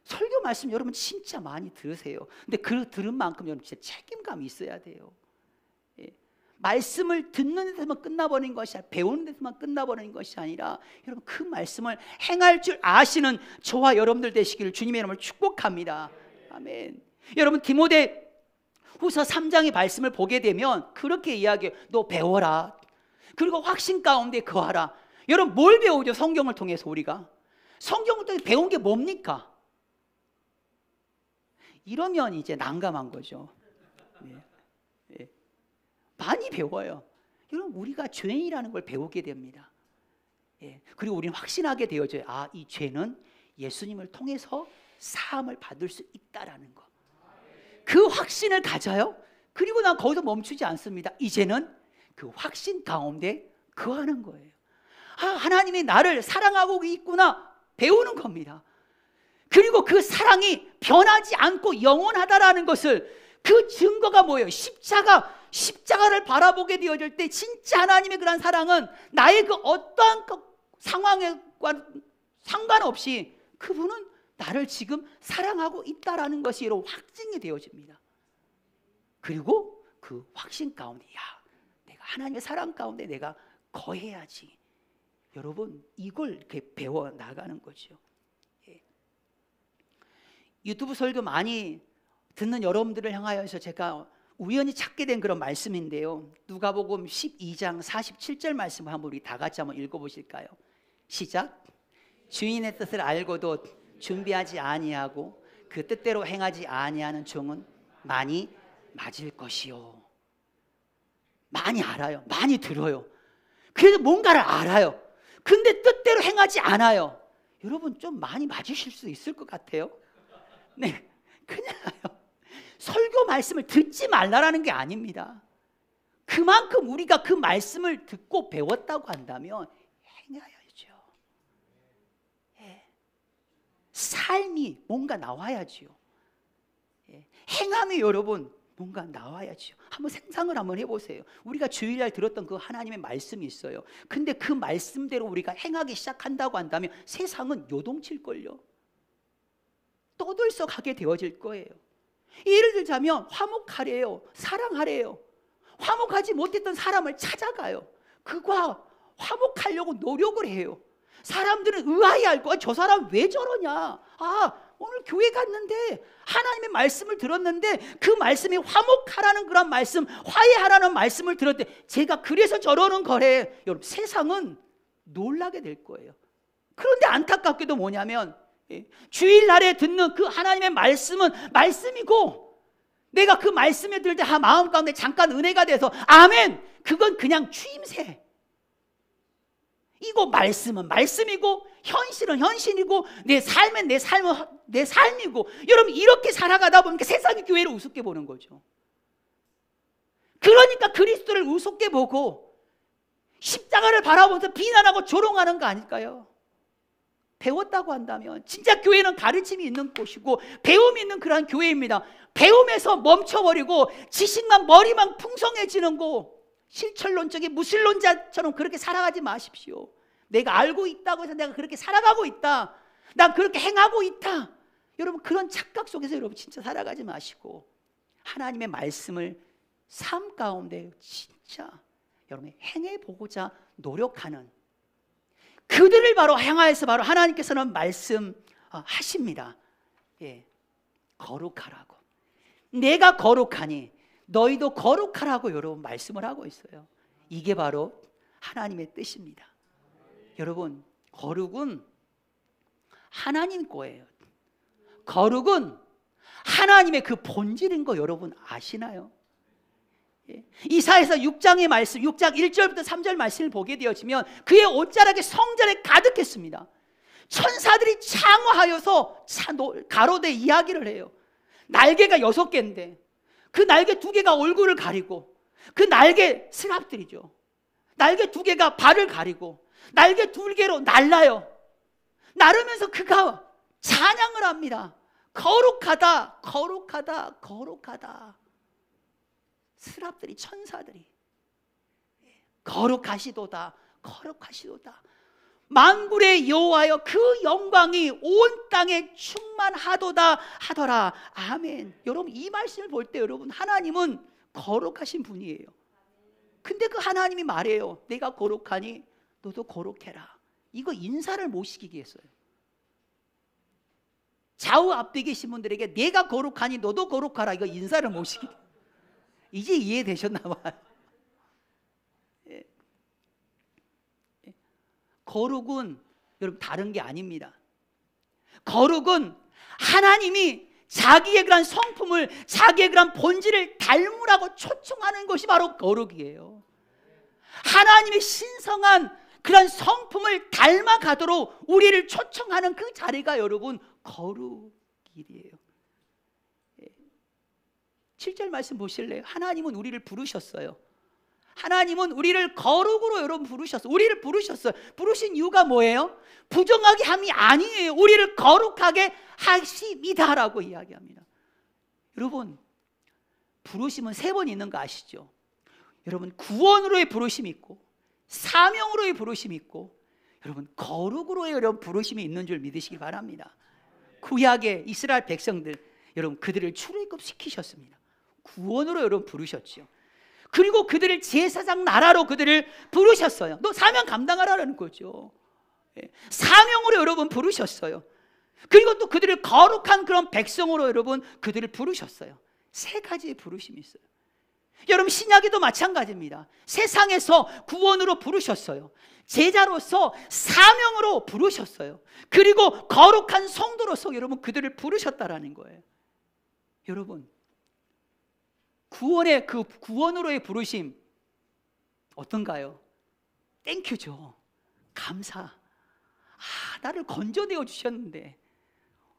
설교 말씀 여러분 진짜 많이 들으세요. 근데 그 들은 만큼 여러분 진짜 책임감이 있어야 돼요. 예. 말씀을 듣는 데서만 끝나버리는 것이 아니라, 배우는 데서만 끝나버리는 것이 아니라, 여러분 그 말씀을 행할 줄 아시는 저와 여러분들 되시기를 주님의 이름으로 축복합니다. 아멘. 여러분, 디모데 후서 3장의 말씀을 보게 되면 그렇게 이야기해요. 너 배워라. 그리고 확신 가운데 거하라. 여러분, 뭘 배우죠? 성경을 통해서 우리가. 성경을 통해서 배운 게 뭡니까? 이러면 이제 난감한 거죠. 네. 네. 많이 배워요. 여러분, 우리가 죄인이라는 걸 배우게 됩니다. 예. 그리고 우리는 확신하게 되어져요. 아, 이 죄는 예수님을 통해서 사함을 받을 수 있다라는 거. 그 확신을 가져요. 그리고 난 거기서 멈추지 않습니다. 이제는 그 확신 가운데 거하는 거예요. 아, 하나님이 나를 사랑하고 있구나 배우는 겁니다. 그리고 그 사랑이 변하지 않고 영원하다라는 것을, 그 증거가 뭐예요? 십자가를 바라보게 되어질 때 진짜 하나님의 그런 사랑은 나의 그 어떠한 상황과 상관없이 그분은 나를 지금 사랑하고 있다라는 것이 여러분 확증이 되어집니다. 그리고 그 확신 가운데, 야, 내가 하나님의 사랑 가운데 내가 거해야지. 여러분, 이걸 이렇게 배워 나가는 거죠. 예. 유튜브 설교 많이 듣는 여러분들을 향하여서 제가 우연히 찾게 된 그런 말씀인데요. 누가복음 12장 47절 말씀을 한번 우리 다 같이 한번 읽어보실까요? 시작. 주인의 뜻을 알고도 준비하지 아니하고 그 뜻대로 행하지 아니하는 종은 많이 맞을 것이요. 많이 알아요. 많이 들어요. 그래도 뭔가를 알아요. 근데 뜻대로 행하지 않아요. 여러분, 좀 많이 맞으실 수 있을 것 같아요. 네, 큰일 나요. 설교 말씀을 듣지 말라라는 게 아닙니다. 그만큼 우리가 그 말씀을 듣고 배웠다고 한다면 행해야죠. 예. 삶이 뭔가 나와야지요. 예. 행함이 여러분 뭔가 나와야지요. 한번 상상을 한번 해보세요. 우리가 주일날 들었던 그 하나님의 말씀이 있어요. 근데 그 말씀대로 우리가 행하기 시작한다고 한다면 세상은 요동칠걸요. 떠들썩하게 되어질 거예요. 예를 들자면 화목하래요. 사랑하래요. 화목하지 못했던 사람을 찾아가요. 그가 화목하려고 노력을 해요. 사람들은 의아해할 저 사람 왜 저러냐. 아, 오늘 교회 갔는데 하나님의 말씀을 들었는데 그 말씀이 화목하라는 그런 말씀, 화해하라는 말씀을 들었는데 제가 그래서 저러는 거래. 여러분, 세상은 놀라게 될 거예요. 그런데 안타깝게도 뭐냐면 주일날에 듣는 그 하나님의 말씀은 말씀이고, 내가 그 말씀에 들을 때 마음 가운데 잠깐 은혜가 돼서 아멘, 그건 그냥 추임새. 이거 말씀은 말씀이고 현실은 현실이고 내 삶은 내 삶이고, 여러분 이렇게 살아가다 보니까 세상이 교회를 우습게 보는 거죠. 그러니까 그리스도를 우습게 보고 십자가를 바라보면서 비난하고 조롱하는 거 아닐까요? 배웠다고 한다면 진짜 교회는 가르침이 있는 곳이고 배움이 있는 그러한 교회입니다. 배움에서 멈춰버리고 지식만 머리만 풍성해지는 거, 실천론적인 무신론자처럼 그렇게 살아가지 마십시오. 내가 알고 있다고 해서 내가 그렇게 살아가고 있다, 난 그렇게 행하고 있다, 여러분 그런 착각 속에서 여러분 진짜 살아가지 마시고 하나님의 말씀을 삶 가운데 진짜 여러분이 행해보고자 노력하는 그들을 바로 향하여서 바로 하나님께서는 말씀하십니다. 예, 거룩하라고. 내가 거룩하니 너희도 거룩하라고 여러분 말씀을 하고 있어요. 이게 바로 하나님의 뜻입니다. 여러분, 거룩은 하나님 거예요. 거룩은 하나님의 그 본질인 거 여러분 아시나요? 이사야서 6장의 말씀, 6장 1절부터 3절 말씀을 보게 되어지면 그의 옷자락이 성전에 가득했습니다. 천사들이 창화하여서 가로되 이야기를 해요. 날개가 6개인데 그 날개 2개가 얼굴을 가리고, 그 날개 스랍들이죠. 날개 2개가 발을 가리고 날개 2개로 날라요. 날으면서 그가 찬양을 합니다. 거룩하다, 거룩하다, 거룩하다. 스랍들이, 천사들이 거룩하시도다, 거룩하시도다. 만군의 여호와여 그 영광이 온 땅에 충만하도다 하더라. 아멘. 여러분, 이 말씀을 볼 때 여러분, 하나님은 거룩하신 분이에요. 근데 그 하나님이 말해요. 내가 거룩하니 너도 거룩해라. 이거 인사를 못 시키게 했어요. 좌우 앞에 계신 분들에게 내가 거룩하니 너도 거룩하라, 이거 인사를 못 시키게. 이제 이해되셨나 봐요. 거룩은 여러분 다른 게 아닙니다. 거룩은 하나님이 자기의 그런 성품을, 자기의 그런 본질을 닮으라고 초청하는 것이 바로 거룩이에요. 하나님의 신성한 그런 성품을 닮아가도록 우리를 초청하는 그 자리가 여러분 거룩이에요. 7절 말씀 보실래요? 하나님은 우리를 부르셨어요. 하나님은 우리를 거룩으로 여러분 부르셨어요. 우리를 부르셨어요. 부르신 이유가 뭐예요? 부정하게 함이 아니에요. 우리를 거룩하게 하십니다라고 이야기합니다. 여러분, 부르심은 3번 있는 거 아시죠? 여러분, 구원으로의 부르심이 있고, 사명으로의 부르심이 있고, 여러분 거룩으로의 여러분 부르심이 있는 줄 믿으시기 바랍니다. 구약의 이스라엘 백성들, 여러분 그들을 출애굽 시키셨습니다. 구원으로 여러분 부르셨죠. 그리고 그들을 제사장 나라로 그들을 부르셨어요. 너 사명 감당하라는 거죠. 사명으로 여러분 부르셨어요. 그리고 또 그들을 거룩한 그런 백성으로 여러분 그들을 부르셨어요. 3가지의 부르심이 있어요. 여러분 신약에도 마찬가지입니다. 세상에서 구원으로 부르셨어요. 제자로서 사명으로 부르셨어요. 그리고 거룩한 성도로서 여러분 그들을 부르셨다라는 거예요. 여러분, 구원의 그 구원으로의 부르심 어떤가요? 땡큐죠. 감사. 나를 건져내어 주셨는데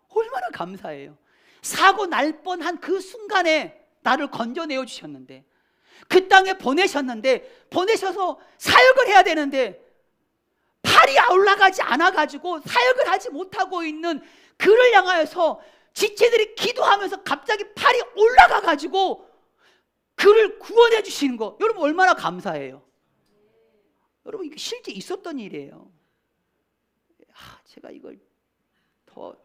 얼마나 감사해요. 사고 날 뻔한 그 순간에 나를 건져내어 주셨는데, 그 땅에 보내셨는데, 보내셔서 사역을 해야 되는데 팔이 올라가지 않아가지고 사역을 하지 못하고 있는 그를 향하여서 지체들이 기도하면서 갑자기 팔이 올라가가지고 그를 구원해 주시는 거, 여러분 얼마나 감사해요. 여러분 이게 실제 있었던 일이에요. 제가 이걸 더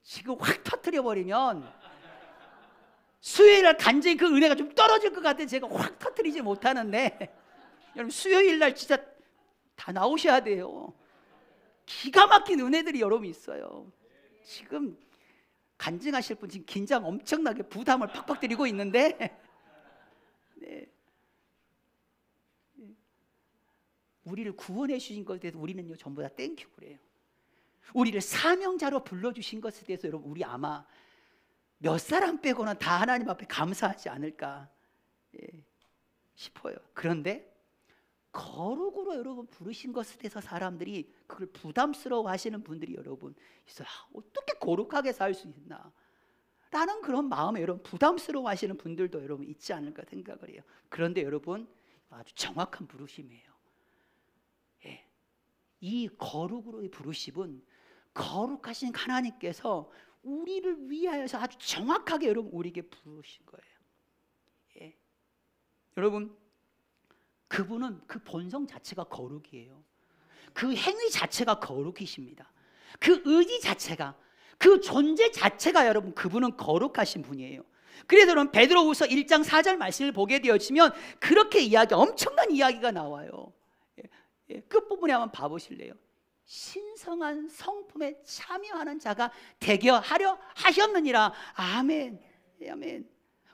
지금 확 터뜨려 버리면 수요일날 간절히 그 은혜가 좀 떨어질 것 같아 제가 확 터뜨리지 못하는데, 여러분 수요일날 진짜 다 나오셔야 돼요. 기가 막힌 은혜들이 여러분 있어요. 지금 간증하실 분 지금 긴장 엄청나게 부담을 팍팍 드리고 있는데, 네. 우리를 구원해 주신 것에 대해서 우리는요 전부 다 땡큐 그래요. 우리를 사명자로 불러주신 것에 대해서 여러분 우리 아마 몇 사람 빼고는 다 하나님 앞에 감사하지 않을까 싶어요. 그런데 거룩으로 여러분 부르신 것에 대해서 사람들이 그걸 부담스러워 하시는 분들이 여러분 있어요. 어떻게 거룩하게 살 수 있나 라는 그런 마음에 여러분 부담스러워 하시는 분들도 여러분 있지 않을까 생각을 해요. 그런데 여러분 아주 정확한 부르심이에요. 이 거룩으로의 부르심은 거룩하신 하나님께서 우리를 위하여서 아주 정확하게 여러분 우리에게 부르신 거예요. 여러분 그분은 그 본성 자체가 거룩이에요. 그 행위 자체가 거룩이십니다. 그 의지 자체가, 그 존재 자체가 여러분 그분은 거룩하신 분이에요. 그래서 여러분 베드로후서 1장 4절 말씀을 보게 되어지면 그렇게 엄청난 이야기가 나와요. 끝부분에 한번 봐보실래요? 신성한 성품에 참여하는 자가 되게 하려 하셨느니라. 아멘. 아멘.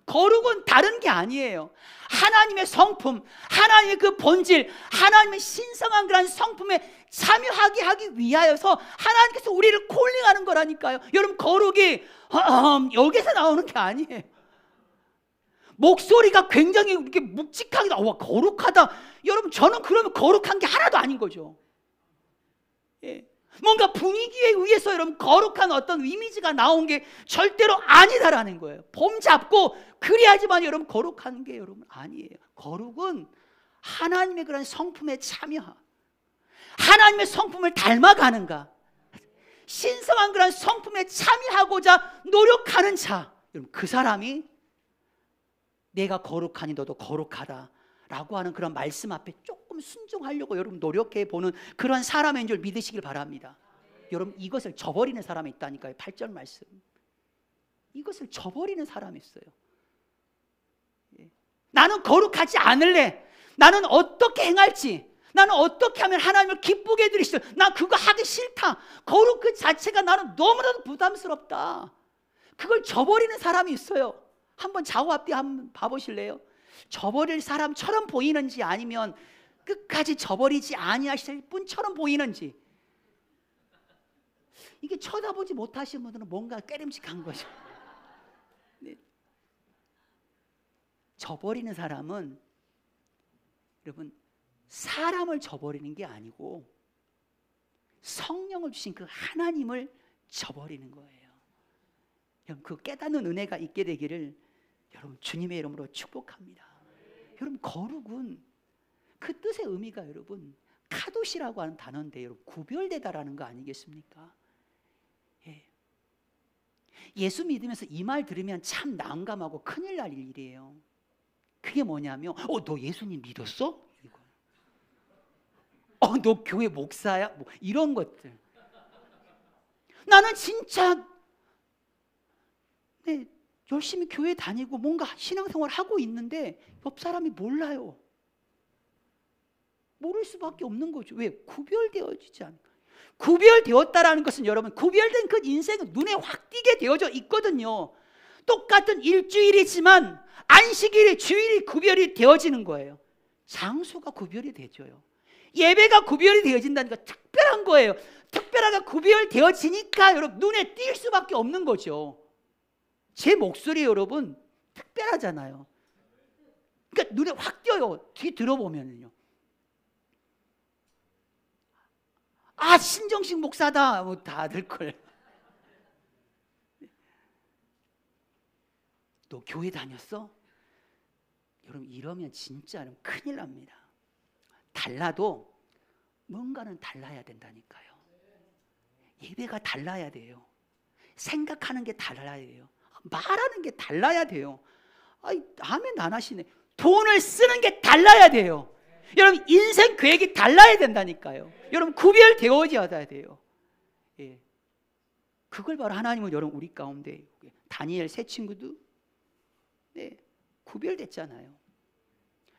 거룩은 다른 게 아니에요. 하나님의 성품, 하나님의 그 본질, 하나님의 신성한 그런 성품에 참여하게 하기 위하여서 하나님께서 우리를 콜링하는 거라니까요. 여러분 거룩이 여기서 나오는 게 아니에요. 목소리가 굉장히 이렇게 묵직하게 나와 거룩하다. 여러분 저는 그러면 거룩한 게 하나도 아닌 거죠. 뭔가 분위기에 의해서 여러분 거룩한 어떤 이미지가 나온 게 절대로 아니다라는 거예요. 폼 잡고 그래야지만 여러분 거룩한 게 여러분 아니에요. 거룩은 하나님의 그런 성품에 참여, 하나님의 성품을 닮아가는가, 신성한 그런 성품에 참여하고자 노력하는 자, 여러분 그 사람이 내가 거룩하니 너도 거룩하다 라고 하는 그런 말씀 앞에 조금 순종하려고 여러분 노력해 보는 그런 사람인 줄 믿으시길 바랍니다. 여러분 이것을 저버리는 사람이 있다니까요. 8절 말씀, 이것을 저버리는 사람이 있어요. 나는 거룩하지 않을래, 나는 어떻게 행할지, 나는 어떻게 하면 하나님을 기쁘게 해드리시죠, 난 그거 하기 싫다, 거룩 그 자체가 나는 너무나도 부담스럽다, 그걸 저버리는 사람이 있어요. 한번 좌우 앞뒤 한번 봐보실래요? 저버릴 사람처럼 보이는지 아니면 끝까지 저버리지 아니하실 분처럼 보이는지. 이게 쳐다보지 못하시는 분들은 뭔가 깨름직한 거죠. 네. 저버리는 사람은 여러분 사람을 저버리는 게 아니고 성령을 주신 그 하나님을 저버리는 거예요. 여러분 그 깨닫는 은혜가 있게 되기를 여러분 주님의 이름으로 축복합니다. 여러분 거룩은 그 뜻의 의미가 여러분 카도시라고 하는 단어인데 여러분 구별되다라는 거 아니겠습니까? 예. 예수 믿으면서 이 말 들으면 참 난감하고 큰일 날 일이에요. 그게 뭐냐면 너 예수님 믿었어? 이거. 너 교회 목사야? 뭐 이런 것들. 나는 진짜 열심히 교회 다니고 뭔가 신앙생활 하고 있는데 옆 사람이 몰라요. 모를 수밖에 없는 거죠. 왜? 구별되어지지 않아요. 구별되었다라는 것은 여러분 구별된 그 인생은 눈에 확 띄게 되어져 있거든요. 똑같은 일주일이지만 안식일이 주일이 구별이 되어지는 거예요. 장소가 구별이 되죠요. 예배가 구별이 되어진다니까 특별한 거예요. 특별하게 구별되어지니까 여러분 눈에 띌 수밖에 없는 거죠. 제 목소리 여러분 특별하잖아요. 그러니까 눈에 확 띄어요. 뒤 들어보면요. 신정식 목사다. 뭐 다들 걸. 너 교회 다녔어? 여러분 이러면 진짜 큰일 납니다. 달라도 뭔가는 달라야 된다니까요. 예배가 달라야 돼요. 생각하는 게 달라야 돼요. 말하는 게 달라야 돼요. 아멘 안 하시네. 돈을 쓰는 게 달라야 돼요. 여러분 인생 계획이 달라야 된다니까요. 여러분 구별되어져야 돼요. 예. 그걸 바로 하나님은 여러분 우리 가운데 다니엘 세 친구도 구별됐잖아요.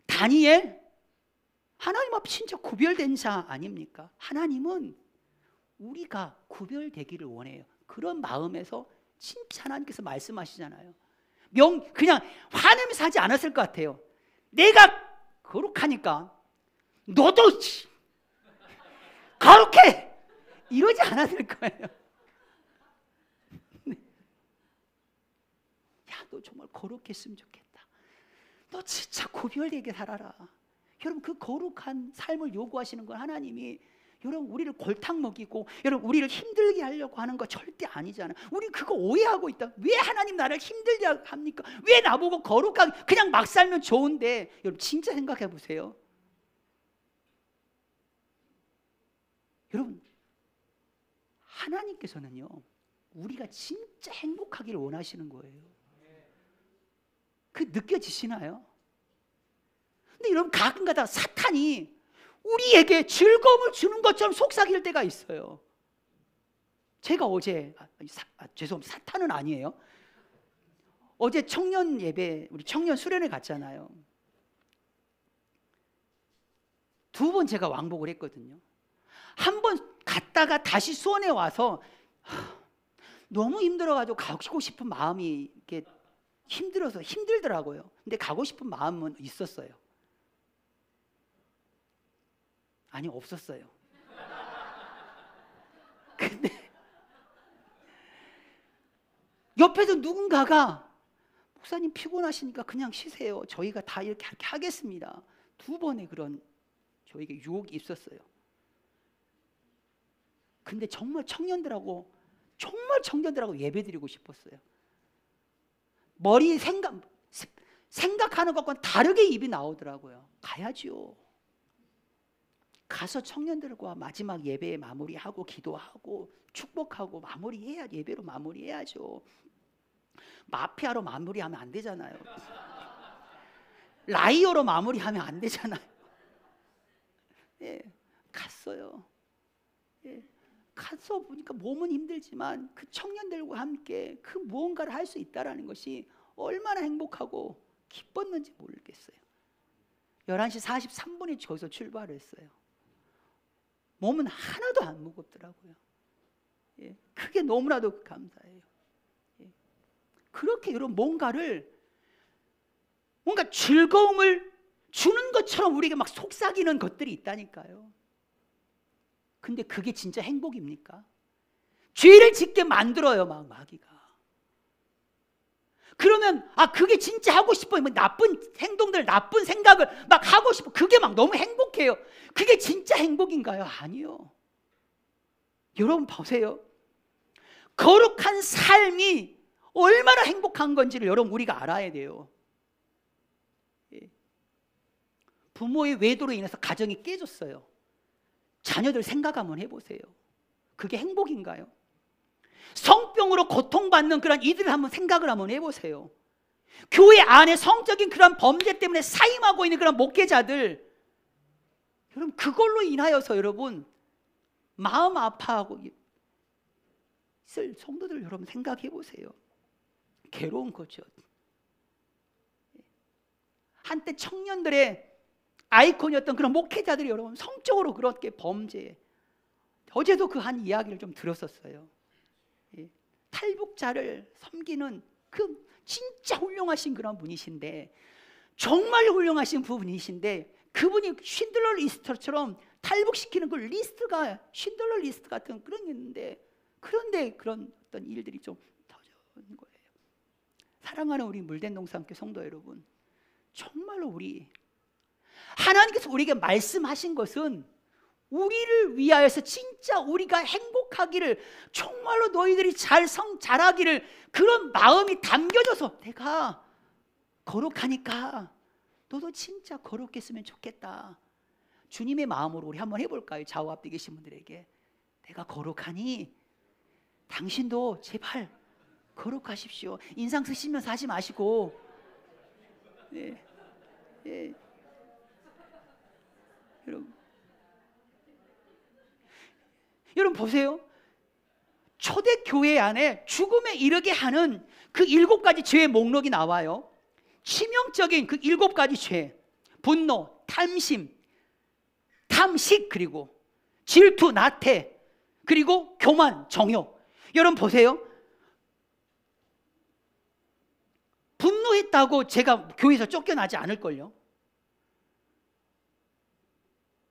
다니엘 하나님 앞에 진짜 구별된 자 아닙니까? 하나님은 우리가 구별되기를 원해요. 그런 마음에서 진짜 하나님께서 말씀하시잖아요. 그냥 화내면서 하지 않았을 것 같아요. 내가 거룩하니까 너도 거룩해 이러지 않았을 거예요. 야, 너 정말 거룩했으면 좋겠다. 너 진짜 구별되게 살아라. 여러분 그 거룩한 삶을 요구하시는 건 하나님이 여러분 우리를 골탕 먹이고 여러분 우리를 힘들게 하려고 하는 거 절대 아니잖아요. 우리 그거 오해하고 있다. 왜 하나님 나를 힘들게 합니까? 왜 나보고 거룩하게 그냥 막 살면 좋은데. 여러분 진짜 생각해 보세요. 여러분 하나님께서는요 우리가 진짜 행복하기를 원하시는 거예요. 그 느껴지시나요? 근데 여러분 가끔가다 사탄이 우리에게 즐거움을 주는 것처럼 속삭일 때가 있어요. 제가 어제 죄송합니다. 사탄은 아니에요. 어제 청년 예배 우리 청년 수련회 갔잖아요. 2번 제가 왕복을 했거든요. 한 번 갔다가 다시 수원에 와서 너무 힘들어가지고 가고 싶은 마음이 이렇게 힘들어서 힘들더라고요. 근데 가고 싶은 마음은 있었어요. 아니 없었어요. 근데 옆에서 누군가가 목사님 피곤하시니까 그냥 쉬세요. 저희가 다 이렇게 하겠습니다. 2번의 그런 저에게 유혹이 있었어요. 근데 정말 청년들하고 예배드리고 싶었어요. 머리 생각하는 것과는 다르게 입이 나오더라고요. 가야죠. 가서 청년들과 마지막 예배 마무리하고 기도하고 축복하고 마무리해야, 예배로 마무리해야죠. 마피아로 마무리하면 안 되잖아요. 라이어로 마무리하면 안 되잖아요. 예, 갔어요. 예, 가서 보니까 몸은 힘들지만 그 청년들과 함께 그 무언가를 할 수 있다는 것이 얼마나 행복하고 기뻤는지 모르겠어요. 11시 43분에 저기서 출발을 했어요. 몸은 하나도 안 무겁더라고요. 예, 그게 너무나도 감사해요. 예, 그렇게 여러분 뭔가 즐거움을 주는 것처럼 우리에게 막 속삭이는 것들이 있다니까요. 근데 그게 진짜 행복입니까? 죄를 짓게 만들어요, 막 마귀가. 그러면 그게 진짜 하고 싶어요. 뭐 나쁜 행동들, 나쁜 생각을 막 하고 싶어. 그게 막 너무 행복해요. 그게 진짜 행복인가요? 아니요. 여러분 보세요. 거룩한 삶이 얼마나 행복한 건지를 여러분 우리가 알아야 돼요. 부모의 외도로 인해서 가정이 깨졌어요. 자녀들 생각 한번 해보세요. 그게 행복인가요? 성병으로 고통받는 그런 이들을 한번 생각을 한번 해보세요. 교회 안에 성적인 그런 범죄 때문에 사임하고 있는 그런 목회자들, 여러분 그걸로 인하여서 여러분 마음 아파하고 있을 성도들 여러분 생각해 보세요. 괴로운 거죠. 한때 청년들의 아이콘이었던 그런 목회자들이 여러분 성적으로 그렇게 범죄. 어제도 그 한 이야기를 좀 들었었어요. 탈북자를 섬기는 그 진짜 훌륭하신 그런 분이신데, 정말 훌륭하신 분이신데, 그분이 쉰들러 리스트처럼 탈북시키는 그 리스트가 쉰들러 리스트 같은 그런 게 있는데, 그런데 그런 어떤 일들이 좀 터지는 거예요. 사랑하는 우리 물된 동산교회 성도 여러분, 정말로 우리 하나님께서 우리에게 말씀하신 것은 우리를 위하여서 진짜 우리가 행복하기를, 정말로 너희들이 잘하기를, 그런 마음이 담겨져서 내가 거룩하니까 너도 진짜 거룩했으면 좋겠다. 주님의 마음으로 우리 한번 해볼까요? 좌우 앞뒤 계신 분들에게, 내가 거룩하니 당신도 제발 거룩하십시오. 인상 쓰시면서 하지 마시고. 네. 네. 여러분 보세요. 초대교회 안에 죽음에 이르게 하는 그 7가지 죄의 목록이 나와요. 치명적인 그 7가지 죄: 분노, 탐심, 탐식, 그리고 질투, 나태, 그리고 교만, 정욕. 여러분 보세요. 분노했다고 제가 교회에서 쫓겨나지 않을걸요.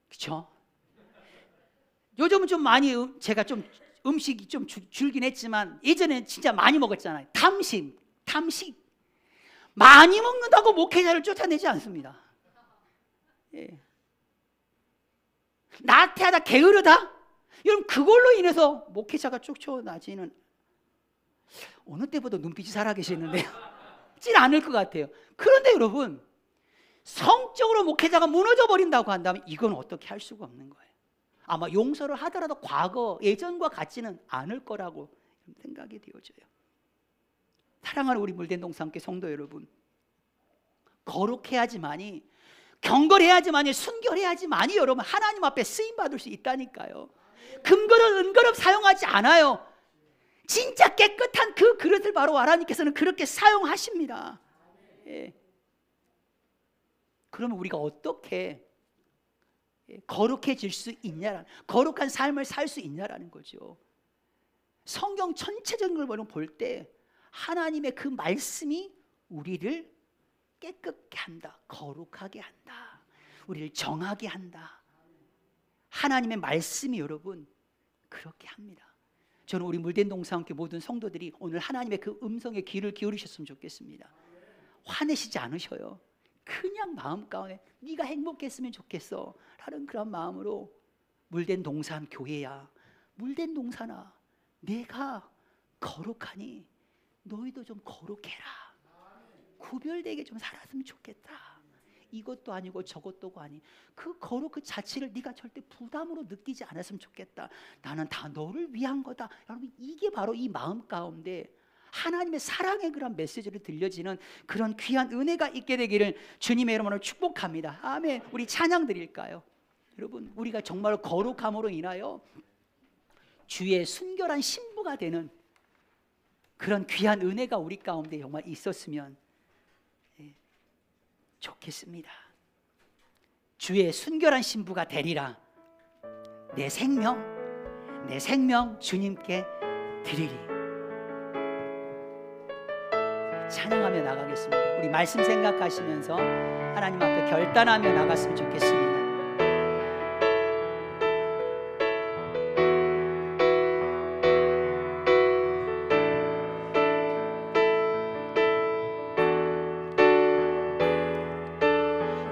그렇죠? 요즘은 좀 많이 제가 좀 음식이 좀 줄긴 했지만 예전에 진짜 많이 먹었잖아요. 탐식 많이 먹는다고 목회자를 쫓아내지 않습니다. 예. 나태하다, 게으르다, 여러분 그걸로 인해서 목회자가 쫓겨나지는, 어느 때보다 눈빛이 살아계시는데요. 진 않을 것 같아요. 그런데 여러분, 성적으로 목회자가 무너져 버린다고 한다면 이건 어떻게 할 수가 없는 거예요. 아마 용서를 하더라도 과거 예전과 같지는 않을 거라고 생각이 되어져요. 사랑하는 우리 물된 동산교회 성도 여러분, 거룩해야지만이, 경건해야지만이, 순결해야지만이 여러분 하나님 앞에 쓰임 받을 수 있다니까요. 금그릇 은그릇 사용하지 않아요. 진짜 깨끗한 그 그릇을 바로 하나님께서는 그렇게 사용하십니다. 예. 그러면 우리가 어떻게 거룩해질 수 있냐라는, 거룩한 삶을 살 수 있냐라는 거죠. 성경 전체적인 걸 볼 때 하나님의 그 말씀이 우리를 깨끗게 한다, 거룩하게 한다, 우리를 정하게 한다. 하나님의 말씀이 여러분 그렇게 합니다. 저는 우리 물된 동산교회 모든 성도들이 오늘 하나님의 그 음성에 귀를 기울이셨으면 좋겠습니다. 화내시지 않으셔요. 그냥 마음 가운데 네가 행복했으면 좋겠어 라는 그런 마음으로, 물된 동산 교회야, 물된 동산아, 내가 거룩하니 너희도 좀 거룩해라, 구별되게 좀 살았으면 좋겠다, 이것도 아니고 저것도 아니. 그 거룩 그 자체를 네가 절대 부담으로 느끼지 않았으면 좋겠다. 나는 다 너를 위한 거다. 여러분, 이게 바로 이 마음 가운데 하나님의 사랑의 그런 메시지를 들려지는 그런 귀한 은혜가 있게 되기를 주님의 이름으로 축복합니다. 아멘. 우리 찬양 드릴까요? 여러분, 우리가 정말 거룩함으로 인하여 주의 순결한 신부가 되는 그런 귀한 은혜가 우리 가운데 정말 있었으면 좋겠습니다. 주의 순결한 신부가 되리라. 내 생명 주님께 드리리. 찬양하며 나가겠습니다. 우리 말씀 생각하시면서 하나님 앞에 결단하며 나갔으면 좋겠습니다.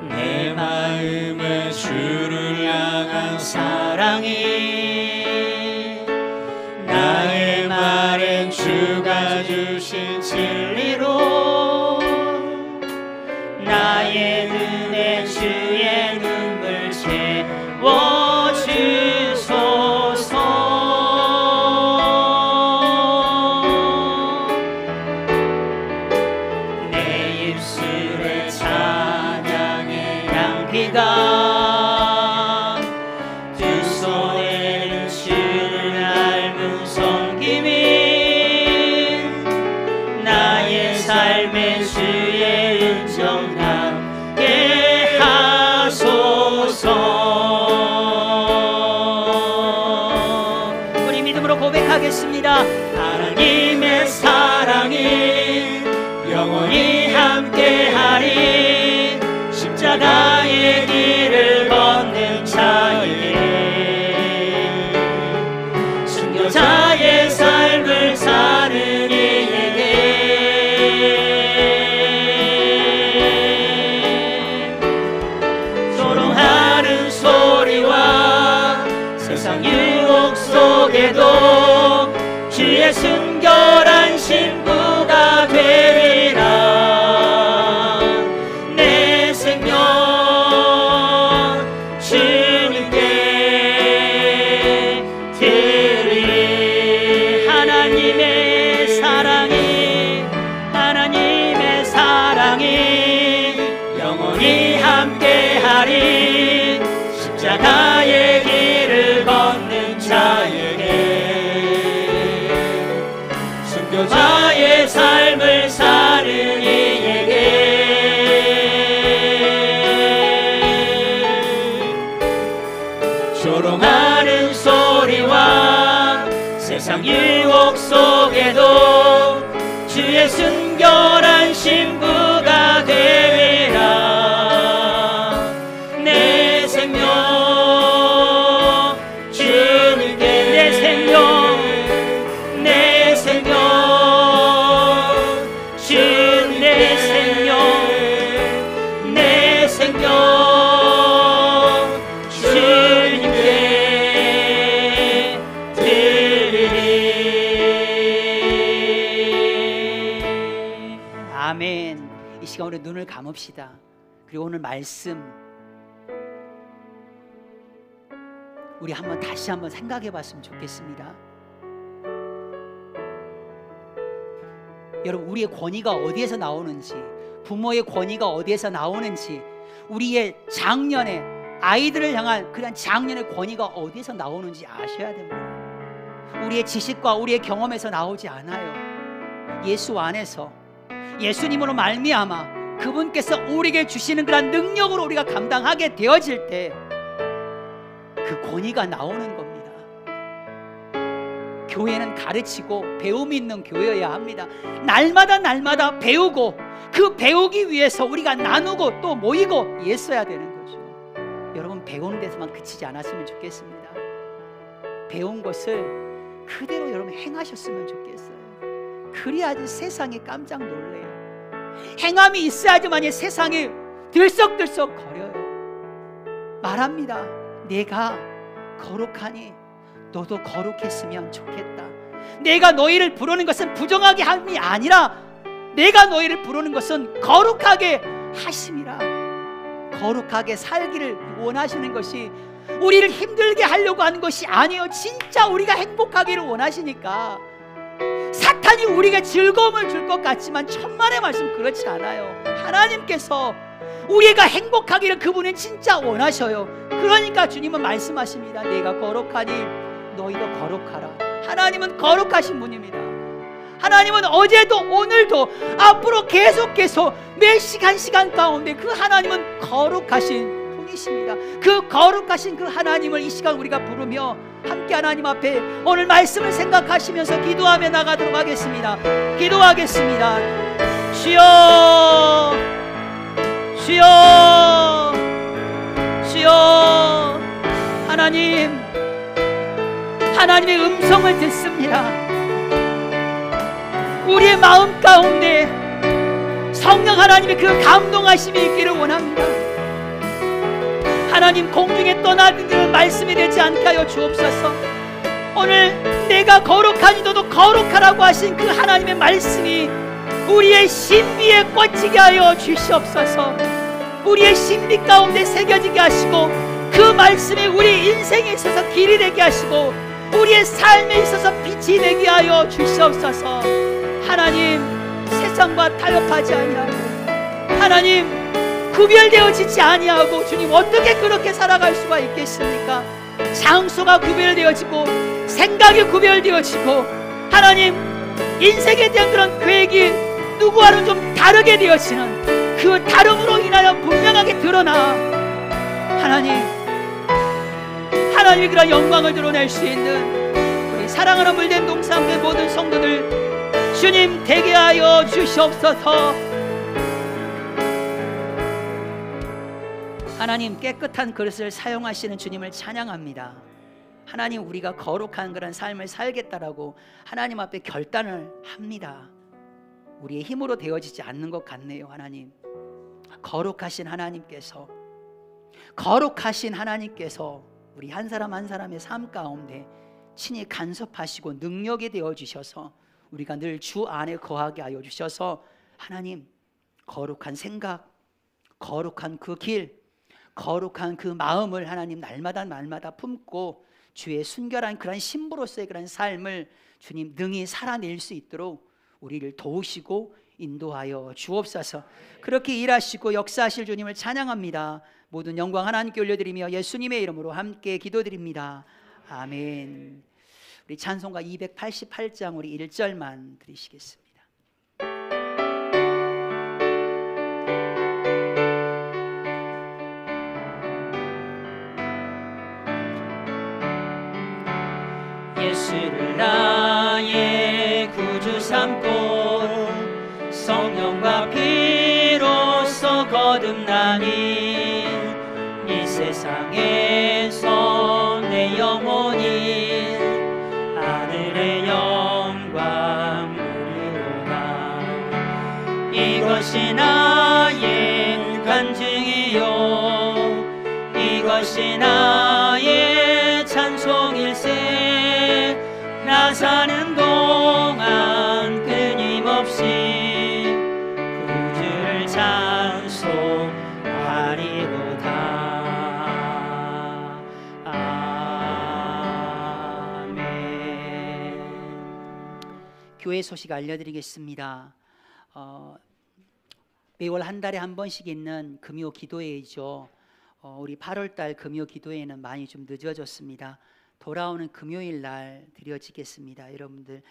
내 마음에 주를 향한 사랑이 나의 말엔 주가 주신 진리로 나의 눈에 주의 눈물 채워주소서. 내 입술에 찬양의 향기가 두 손에는 주를 닮은 섬김이 나의 삶의 주의 은정 남게 하소서. 우리 믿음으로 고백하겠습니다. 하나님의 사랑이 영원히 함께하리. 십자가의 길을 걷는 자에게, 순교자의 삶을 사는 이에게 조롱하는 소리와 세상 유혹 속에도 주의 순결한 신부가 되리라. 내 생명 주님께 드리리. 하나님의 사랑이 영원히 함께하리. 십자가의 길을 걷는 자에게, 순교자의 삶을 사는 이에게 조롱하는 소리와 세상 유혹 속에도 주의 순결한 신부가 되리라. 내 생명 주님께, 내 생명 주님, 내 생명 주님께 드리리. 아멘. 이 시간 우리 눈을 감읍시다. 그리고 오늘 말씀 우리 다시 한번 생각해 봤으면 좋겠습니다. 여러분, 우리의 권위가 어디에서 나오는지, 부모의 권위가 어디에서 나오는지, 우리의 장년의 아이들을 향한 그런 장년의 권위가 어디에서 나오는지 아셔야 됩니다. 우리의 지식과 우리의 경험에서 나오지 않아요. 예수 안에서, 예수님으로 말미암아 그분께서 우리에게 주시는 그런 능력으로 우리가 감당하게 되어질 때 그 권위가 나오는 겁니다. 교회는 가르치고 배움이 있는 교회여야 합니다. 날마다 배우고, 그 배우기 위해서 우리가 나누고 또 모이고 있어야 되는 거죠. 여러분, 배우는 데서만 그치지 않았으면 좋겠습니다. 배운 것을 그대로 여러분 행하셨으면 좋겠어요. 그래야지 세상이 깜짝 놀래요. 행함이 있어야지만이 세상이 들썩들썩 거려요. 말합니다. 내가 거룩하니 너도 거룩했으면 좋겠다. 내가 너희를 부르는 것은 부정하게 함이 아니라 내가 너희를 부르는 것은 거룩하게 하심이라. 거룩하게 살기를 원하시는 것이 우리를 힘들게 하려고 하는 것이 아니에요. 진짜 우리가 행복하기를 원하시니까. 사탄이 우리에게 즐거움을 줄 것 같지만 천만의 말씀 그렇지 않아요. 하나님께서 우리가 행복하기를 그분은 진짜 원하셔요. 그러니까 주님은 말씀하십니다. 내가 거룩하니 너희도 거룩하라. 하나님은 거룩하신 분입니다. 하나님은 어제도 오늘도 앞으로 계속해서 매 시간 가운데 그 하나님은 거룩하신 분이십니다. 그 거룩하신 그 하나님을 이 시간 우리가 부르며 함께 하나님 앞에 오늘 말씀을 생각하시면서 기도하며 나가도록 하겠습니다. 기도하겠습니다. 주여, 주여, 주여. 하나님, 하나님의 음성을 듣습니다. 우리의 마음 가운데 성령 하나님의 그 감동하심이 있기를 원합니다. 하나님, 공중에 떠나는 말씀이 되지 않게 하여 주옵소서. 오늘 내가 거룩하니 너도 거룩하라고 하신 그 하나님의 말씀이 우리의 심비에 꽂히게 하여 주시옵소서. 우리의 심비 가운데 새겨지게 하시고 그 말씀이 우리 인생에 있어서 길이 되게 하시고 우리의 삶에 있어서 빛이 되게 하여 주시옵소서. 하나님, 세상과 타협하지 아니하고 하나님 구별되어지지 아니하고 주님 어떻게 그렇게 살아갈 수가 있겠습니까? 장소가 구별되어지고 생각이 구별되어지고 하나님 인생에 대한 그런 계획이 누구와는 좀 다르게 되어지는 그 다름으로 인하여 분명하게 드러나 하나님이 그런 영광을 드러낼 수 있는 우리 사랑하는 물된 동산의 모든 성도들 주님 되게 하여 주시옵소서. 하나님, 깨끗한 그릇을 사용하시는 주님을 찬양합니다. 하나님, 우리가 거룩한 그런 삶을 살겠다라고 하나님 앞에 결단을 합니다. 우리의 힘으로 되어지지 않는 것 같네요. 하나님, 거룩하신 하나님께서 우리 한 사람 한 사람의 삶 가운데 친히 간섭하시고 능력이 되어주셔서 우리가 늘 주 안에 거하게 하여 주셔서 하나님, 거룩한 생각, 거룩한 그 길, 거룩한 그 마음을 하나님 날마다 품고 주의 순결한 그런 신부로서의 그런 삶을 주님 능히 살아낼 수 있도록 우리를 도우시고 인도하여 주옵소서. 그렇게 일하시고 역사하실 주님을 찬양합니다. 모든 영광 하나님께 올려드리며 예수님의 이름으로 함께 기도드립니다. 아멘. 우리 찬송가 288장 우리 1절만 드리시겠습니다. 예수를 나의 구주 삼고 성령과 피로써 거듭나니 이 세상에서 내 영혼이 하늘의 영광 누리로다. 이것이 나의 간증이요 이것이 나의 찬송일세. 나 사는 동안 끊임없이 구주를 찬송하리로다. 아멘. 교회 소식 알려드리겠습니다. 매월 한 달에 한 번씩 있는 금요 기도회이죠. 우리 8월달 금요 기도회는 많이 좀 늦어졌습니다. 돌아오는 금요일 날 드려지겠습니다. 여러분들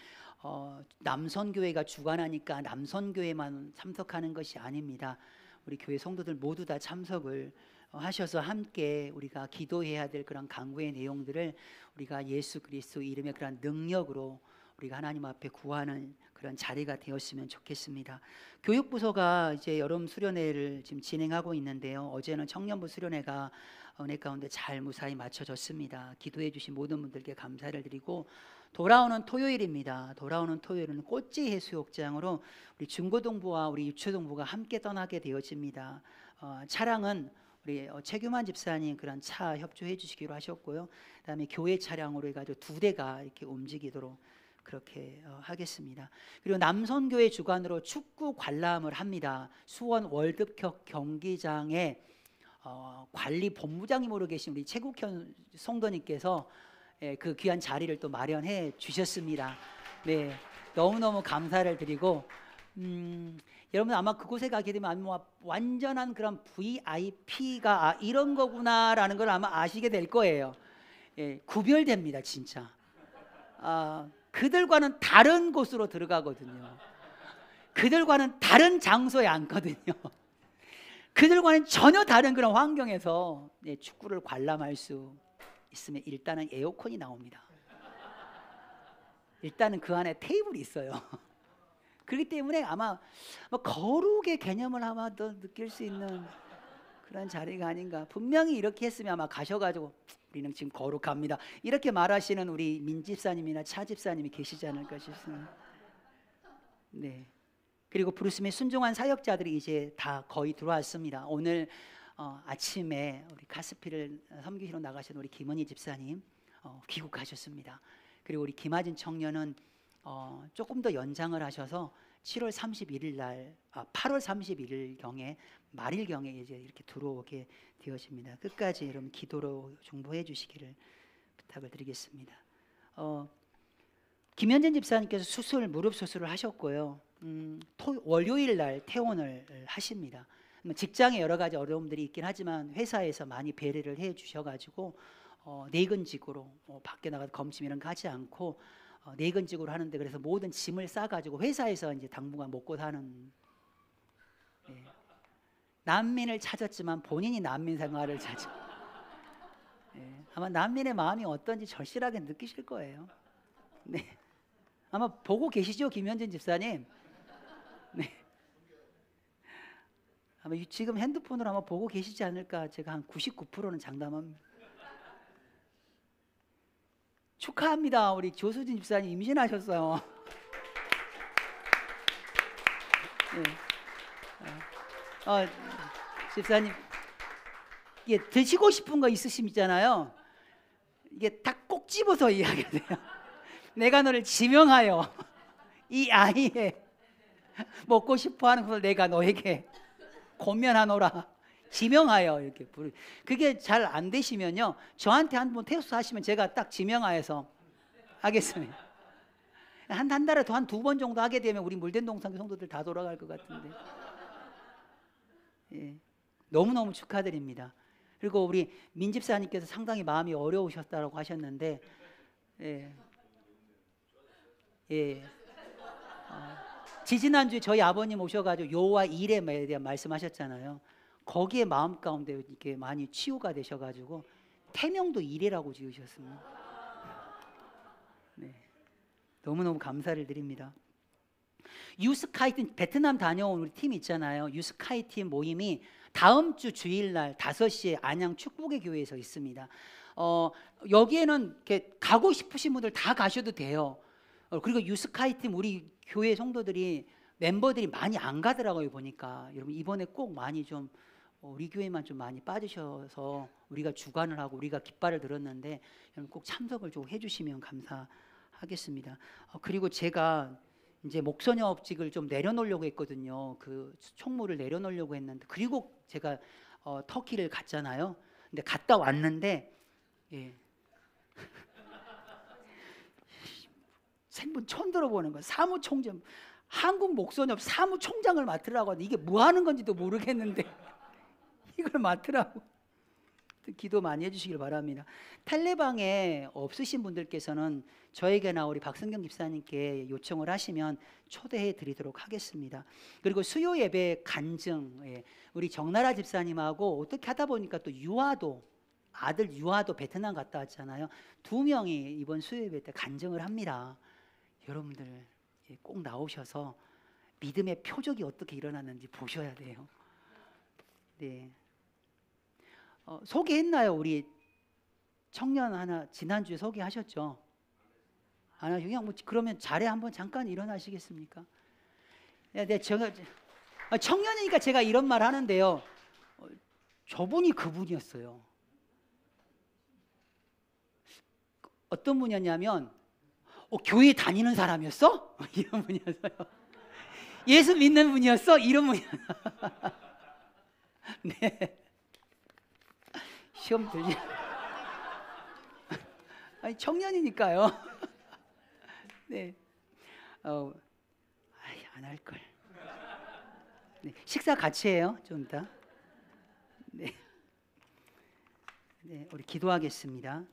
남선교회가 주관하니까 남선교회만 참석하는 것이 아닙니다. 우리 교회 성도들 모두 다 참석을 하셔서 함께 우리가 기도해야 될 그런 간구의 내용들을 우리가 예수 그리스도 이름의 그런 능력으로 우리가 하나님 앞에 구하는 그런 자리가 되었으면 좋겠습니다. 교육부서가 이제 여름 수련회를 지금 진행하고 있는데요. 어제는 청년부 수련회가 은혜 가운데 잘 무사히 마쳐졌습니다. 기도해 주신 모든 분들께 감사를 드리고 돌아오는 토요일입니다. 돌아오는 토요일은 꽃지 해수욕장으로 우리 중고동부와 우리 유초동부가 함께 떠나게 되어집니다. 차량은 우리 최규만 집사님 그런 차 협조해 주시기로 하셨고요. 그다음에 교회 차량으로 해가지고 2대가 이렇게 움직이도록 그렇게 하겠습니다. 그리고 남선교회 주관으로 축구 관람을 합니다. 수원 월드컵 경기장에 관리 본부장님으로 계신 우리 최국현 성도님께서 그 귀한 자리를 또 마련해 주셨습니다. 네, 너무너무 감사를 드리고 여러분 아마 그곳에 가게 되면 아마 완전한 그런 VIP가 이런 거구나라는 걸 아마 아시게 될 거예요. 구별됩니다, 진짜. 그들과는 다른 곳으로 들어가거든요. 그들과는 다른 장소에 앉거든요. 그들과는 전혀 다른 그런 환경에서 축구를 관람할 수 있으면 일단은 에어컨이 나옵니다. 일단은 그 안에 테이블이 있어요. 그렇기 때문에 아마 거룩의 개념을 아마 더 느낄 수 있는 그런 자리가 아닌가. 분명히 이렇게 했으면 아마 가셔가지고 우리는 지금 거룩합니다 이렇게 말하시는 우리 민 집사님이나 차 집사님이 계시지 않을까 싶습니다. 네. 그리고 부르심에 순종한 사역자들이 이제 다 거의 들어왔습니다. 오늘 아침에 우리 카스피를 섬기시러 나가신 우리 김은희 집사님 귀국하셨습니다. 그리고 우리 김하진 청년은 조금 더 연장을 하셔서 7월 31일 날, 8월 31일 경에 말일 경에 이제 이렇게 들어오게 되었습니다. 끝까지 여러분 기도로 중보해 주시기를 부탁을 드리겠습니다. 김현진 집사님께서 무릎 수술을 하셨고요. 월요일 날 퇴원을 하십니다. 직장에 여러 가지 어려움들이 있긴 하지만 회사에서 많이 배려를 해 주셔가지고 내근직으로 밖에 나가서 검침 이런 거 하지 않고 내근직으로 하는데, 그래서 모든 짐을 싸가지고 회사에서 이제 당분간 먹고 사는, 난민을 찾았지만 본인이 난민 생활을 찾아. 아마 난민의 마음이 어떤지 절실하게 느끼실 거예요. 네. 아마 보고 계시죠, 김현진 집사님? 네. 아마 지금 핸드폰으로 아마 보고 계시지 않을까 제가 한 99%는 장담합니다. 축하합니다. 우리 조수진 집사님 임신하셨어요. 네. 집사님, 이게 드시고 싶은 거 있으시잖아요. 이게 딱 꼭 집어서 이야기해야 돼요. 내가 너를 지명하여 이 아이의 먹고 싶어하는 것을 내가 너에게 권면하노라. 지명하여 이렇게 그게 잘 안 되시면요, 저한테 한번 테스트 하시면 제가 딱 지명하여서 하겠습니다. 한 달에 한 2번 정도 하게 되면 우리 물된 동상 성도들 다 돌아갈 것 같은데. 너무너무 축하드립니다. 그리고 우리 민 집사님께서 상당히 마음이 어려우셨다고 하셨는데, 지지난주에 저희 아버님 오셔가지고 요와 일에 대한 말씀하셨잖아요. 거기에 마음 가운데 이렇게 많이 치유가 되셔가지고 태명도 일이라고 지으셨습니다. 네, 너무너무 감사를 드립니다. 유스카이팀 베트남 다녀온 우리 팀 있잖아요. 유스카이팀 모임이 다음 주 주일날 5시에 안양 축복의 교회에서 있습니다. 여기에는 이렇게 가고 싶으신 분들 다 가셔도 돼요. 그리고 유스카이팀 우리 교회 성도들이 멤버들이 많이 안 가더라고요. 보니까 여러분 이번에 꼭 많이 좀 우리 교회만 좀 많이 빠지셔서 우리가 주관을 하고 우리가 깃발을 들었는데 여러분 꼭 참석을 좀 해주시면 감사하겠습니다. 그리고 제가 이제 목소녀업직을 좀 내려놓으려고 했거든요. 그 총무를 내려놓으려고 했는데, 그리고 제가 터키를 갔잖아요. 근데 갔다 왔는데 생분 처음 들어보는 거, 사무총장, 한국 목소녀 사무총장을 맡으라고 하는데 이게 뭐 하는 건지도 모르겠는데 이걸 맡으라고. 기도 많이 해주시길 바랍니다. 텔레방에 없으신 분들께서는 저에게나 우리 박성경 집사님께 요청을 하시면 초대해 드리도록 하겠습니다. 그리고 수요 예배 간증, 우리 정나라 집사님하고 어떻게 하다 보니까 또 아들 유아도 베트남 갔다 왔잖아요. 2명이 이번 수요 예배 때 간증을 합니다. 여러분들 꼭 나오셔서 믿음의 표적이 어떻게 일어났는지 보셔야 돼요. 네. 소개했나요? 우리 청년 하나 지난주에 소개하셨죠? 안 하시고 그냥 그러면 자리에 한번 잠깐 일어나시겠습니까? 네, 제가 청년이니까 제가 이런 말 하는데요. 저분이 그분이었어요. 어떤 분이었냐면 교회 다니는 사람이었어? 이런 분이었어요. 예수 믿는 분이었어? 이런 분이었어요. 네. 시험 들지. 아니 청년이니까요. 네. 안 할 걸. 네. 식사 같이 해요. 좀 이따. 네. 네, 우리 기도하겠습니다.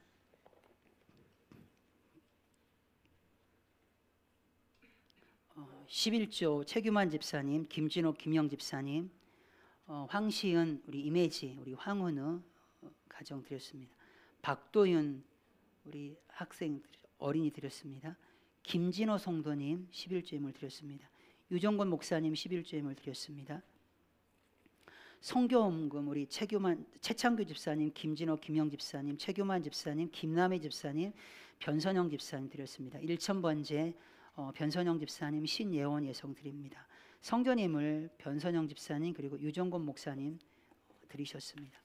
11조 최규만 집사님, 김진옥 김영 집사님, 황시은 우리 이매지 우리 황은우 가정 드렸습니다. 박도윤 우리 학생 어린이 드렸습니다. 김진호 성도님 11조임을 드렸습니다. 유정권 목사님 11조임을 드렸습니다. 성교음금 우리 최창규 집사님, 김진호 김영 집사님, 최규만 집사님, 김남희 집사님, 변선영 집사님 드렸습니다. 1,000번째 변선영 집사님, 신예원 예성 드립니다. 성전임을 변선영 집사님 그리고 유정권 목사님 드리셨습니다.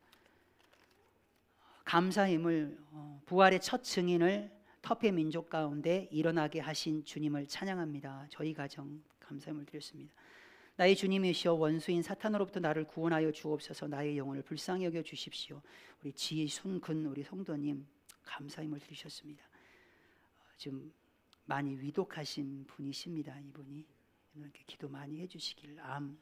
감사임을 부활의 첫 증인을 터페 민족 가운데 일어나게 하신 주님을 찬양합니다. 저희 가정 감사임을 드렸습니다. 나의 주님이시여 원수인 사탄으로부터 나를 구원하여 주옵소서. 나의 영혼을 불쌍히 여겨 주십시오. 우리 지순근 우리 성도님 감사임을 드리셨습니다. 지금 많이 위독하신 분이십니다. 이분이 이렇게 기도 많이 해주시길. 암으로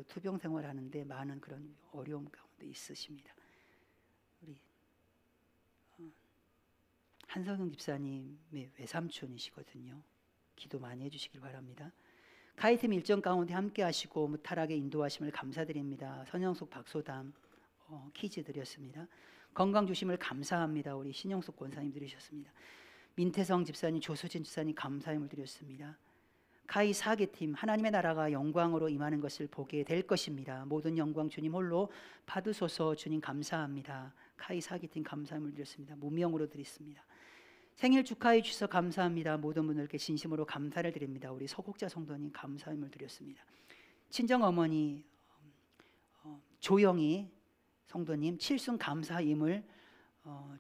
투병 생활하는데 많은 그런 어려움 가운데 있으십니다. 우리 한성영 집사님의 외삼촌이시거든요. 기도 많이 해주시길 바랍니다. 카이팀 일정 가운데 함께 하시고 무탈하게 인도하심을 감사드립니다. 선영숙 박소담 퀴즈 드렸습니다. 건강 주심을 감사합니다. 우리 신영숙 권사님 드리셨습니다. 민태성 집사님, 조수진 집사님 감사함을 드렸습니다. 카이 4개팀 하나님의 나라가 영광으로 임하는 것을 보게 될 것입니다. 모든 영광 주님 홀로 받으소서. 주님 감사합니다. 카이 4개팀 감사함을 드렸습니다. 무명으로 드렸습니다. 생일 축하해 주셔서 감사합니다. 모든 분들께 진심으로 감사를 드립니다. 우리 서곡자 성도님 감사함을 드렸습니다. 친정어머니 조영희 성도님 칠순 감사임을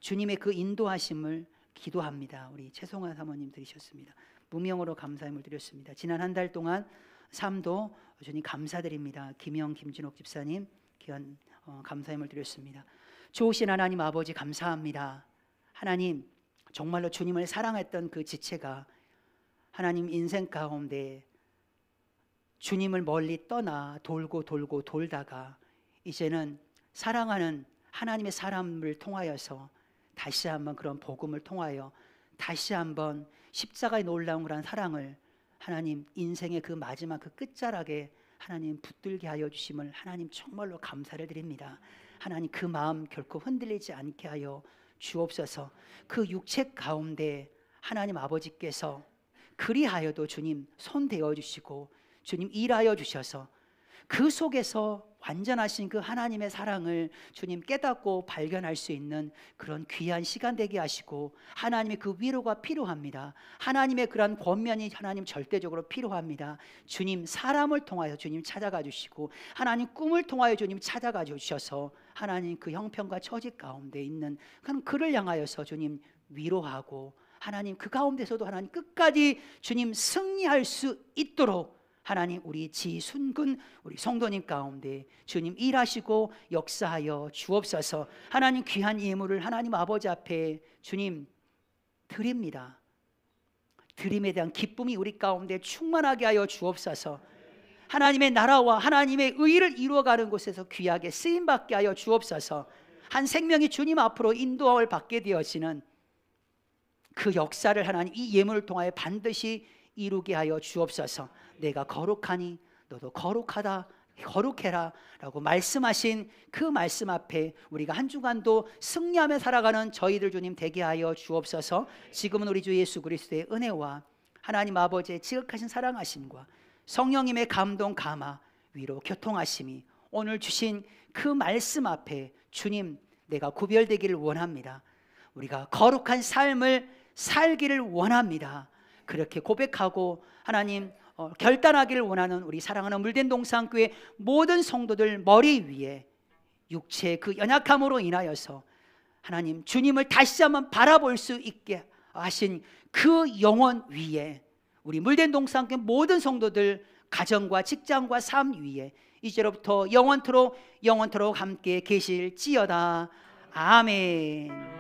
주님의 그 인도하심을 기도합니다. 우리 최송아 사모님 드리셨습니다. 무명으로 감사임을 드렸습니다. 지난 한 달 동안 삶도 주님 감사드립니다. 김영 김진옥 집사님 귀한 감사임을 드렸습니다. 좋으신 하나님 아버지 감사합니다. 하나님 정말로 주님을 사랑했던 그 지체가 하나님 인생 가운데 주님을 멀리 떠나 돌고 돌다가 이제는 사랑하는 하나님의 사람을 통하여서 다시 한번 그런 복음을 통하여 다시 한번 십자가의 놀라운 그런 사랑을 하나님 인생의 그 마지막 그 끝자락에 하나님 붙들게 하여 주심을 하나님 정말로 감사를 드립니다. 하나님 그 마음 결코 흔들리지 않게 하여 주옵소서. 그 육체 가운데 하나님 아버지께서 그리하여도 주님 손 대어 주시고 주님 일하여 주셔서 그 속에서 완전하신 그 하나님의 사랑을 주님 깨닫고 발견할 수 있는 그런 귀한 시간 되게 하시고 하나님의 그 위로가 필요합니다. 하나님의 그런 권면이 하나님 절대적으로 필요합니다. 주님 사람을 통하여 주님 찾아가 주시고 하나님 꿈을 통하여 주님 찾아가 주셔서 하나님 그 형편과 처지 가운데 있는 그를 향하여서 주님 위로하고 하나님 그 가운데서도 하나님 끝까지 주님 승리할 수 있도록 하나님 우리 지순근 우리 성도님 가운데 주님 일하시고 역사하여 주옵소서. 하나님 귀한 예물을 하나님 아버지 앞에 주님 드립니다. 드림에 대한 기쁨이 우리 가운데 충만하게 하여 주옵소서. 하나님의 나라와 하나님의 의를 이루어가는 곳에서 귀하게 쓰임받게 하여 주옵소서. 한 생명이 주님 앞으로 인도함을 받게 되어지는 그 역사를 하나님 이 예물을 통하여 반드시 이루게 하여 주옵소서. 내가 거룩하니 너도 거룩하다 거룩해라 라고 말씀하신 그 말씀 앞에 우리가 한 주간도 승리하며 살아가는 저희들 주님 되게 하여 주옵소서. 지금은 우리 주 예수 그리스도의 은혜와 하나님 아버지의 지극하신 사랑하심과 성령님의 감동 감화 위로 교통하심이 오늘 주신 그 말씀 앞에 주님 내가 구별되기를 원합니다. 우리가 거룩한 삶을 살기를 원합니다. 그렇게 고백하고 하나님 결단하기를 원하는 우리 사랑하는 물된 동산교회 모든 성도들 머리 위에 육체의 그 연약함으로 인하여서 하나님 주님을 다시 한번 바라볼 수 있게 하신 그 영혼 위에 우리 물된 동산교회 모든 성도들 가정과 직장과 삶 위에 이제로부터 영원토록 함께 계실지어다. 아멘.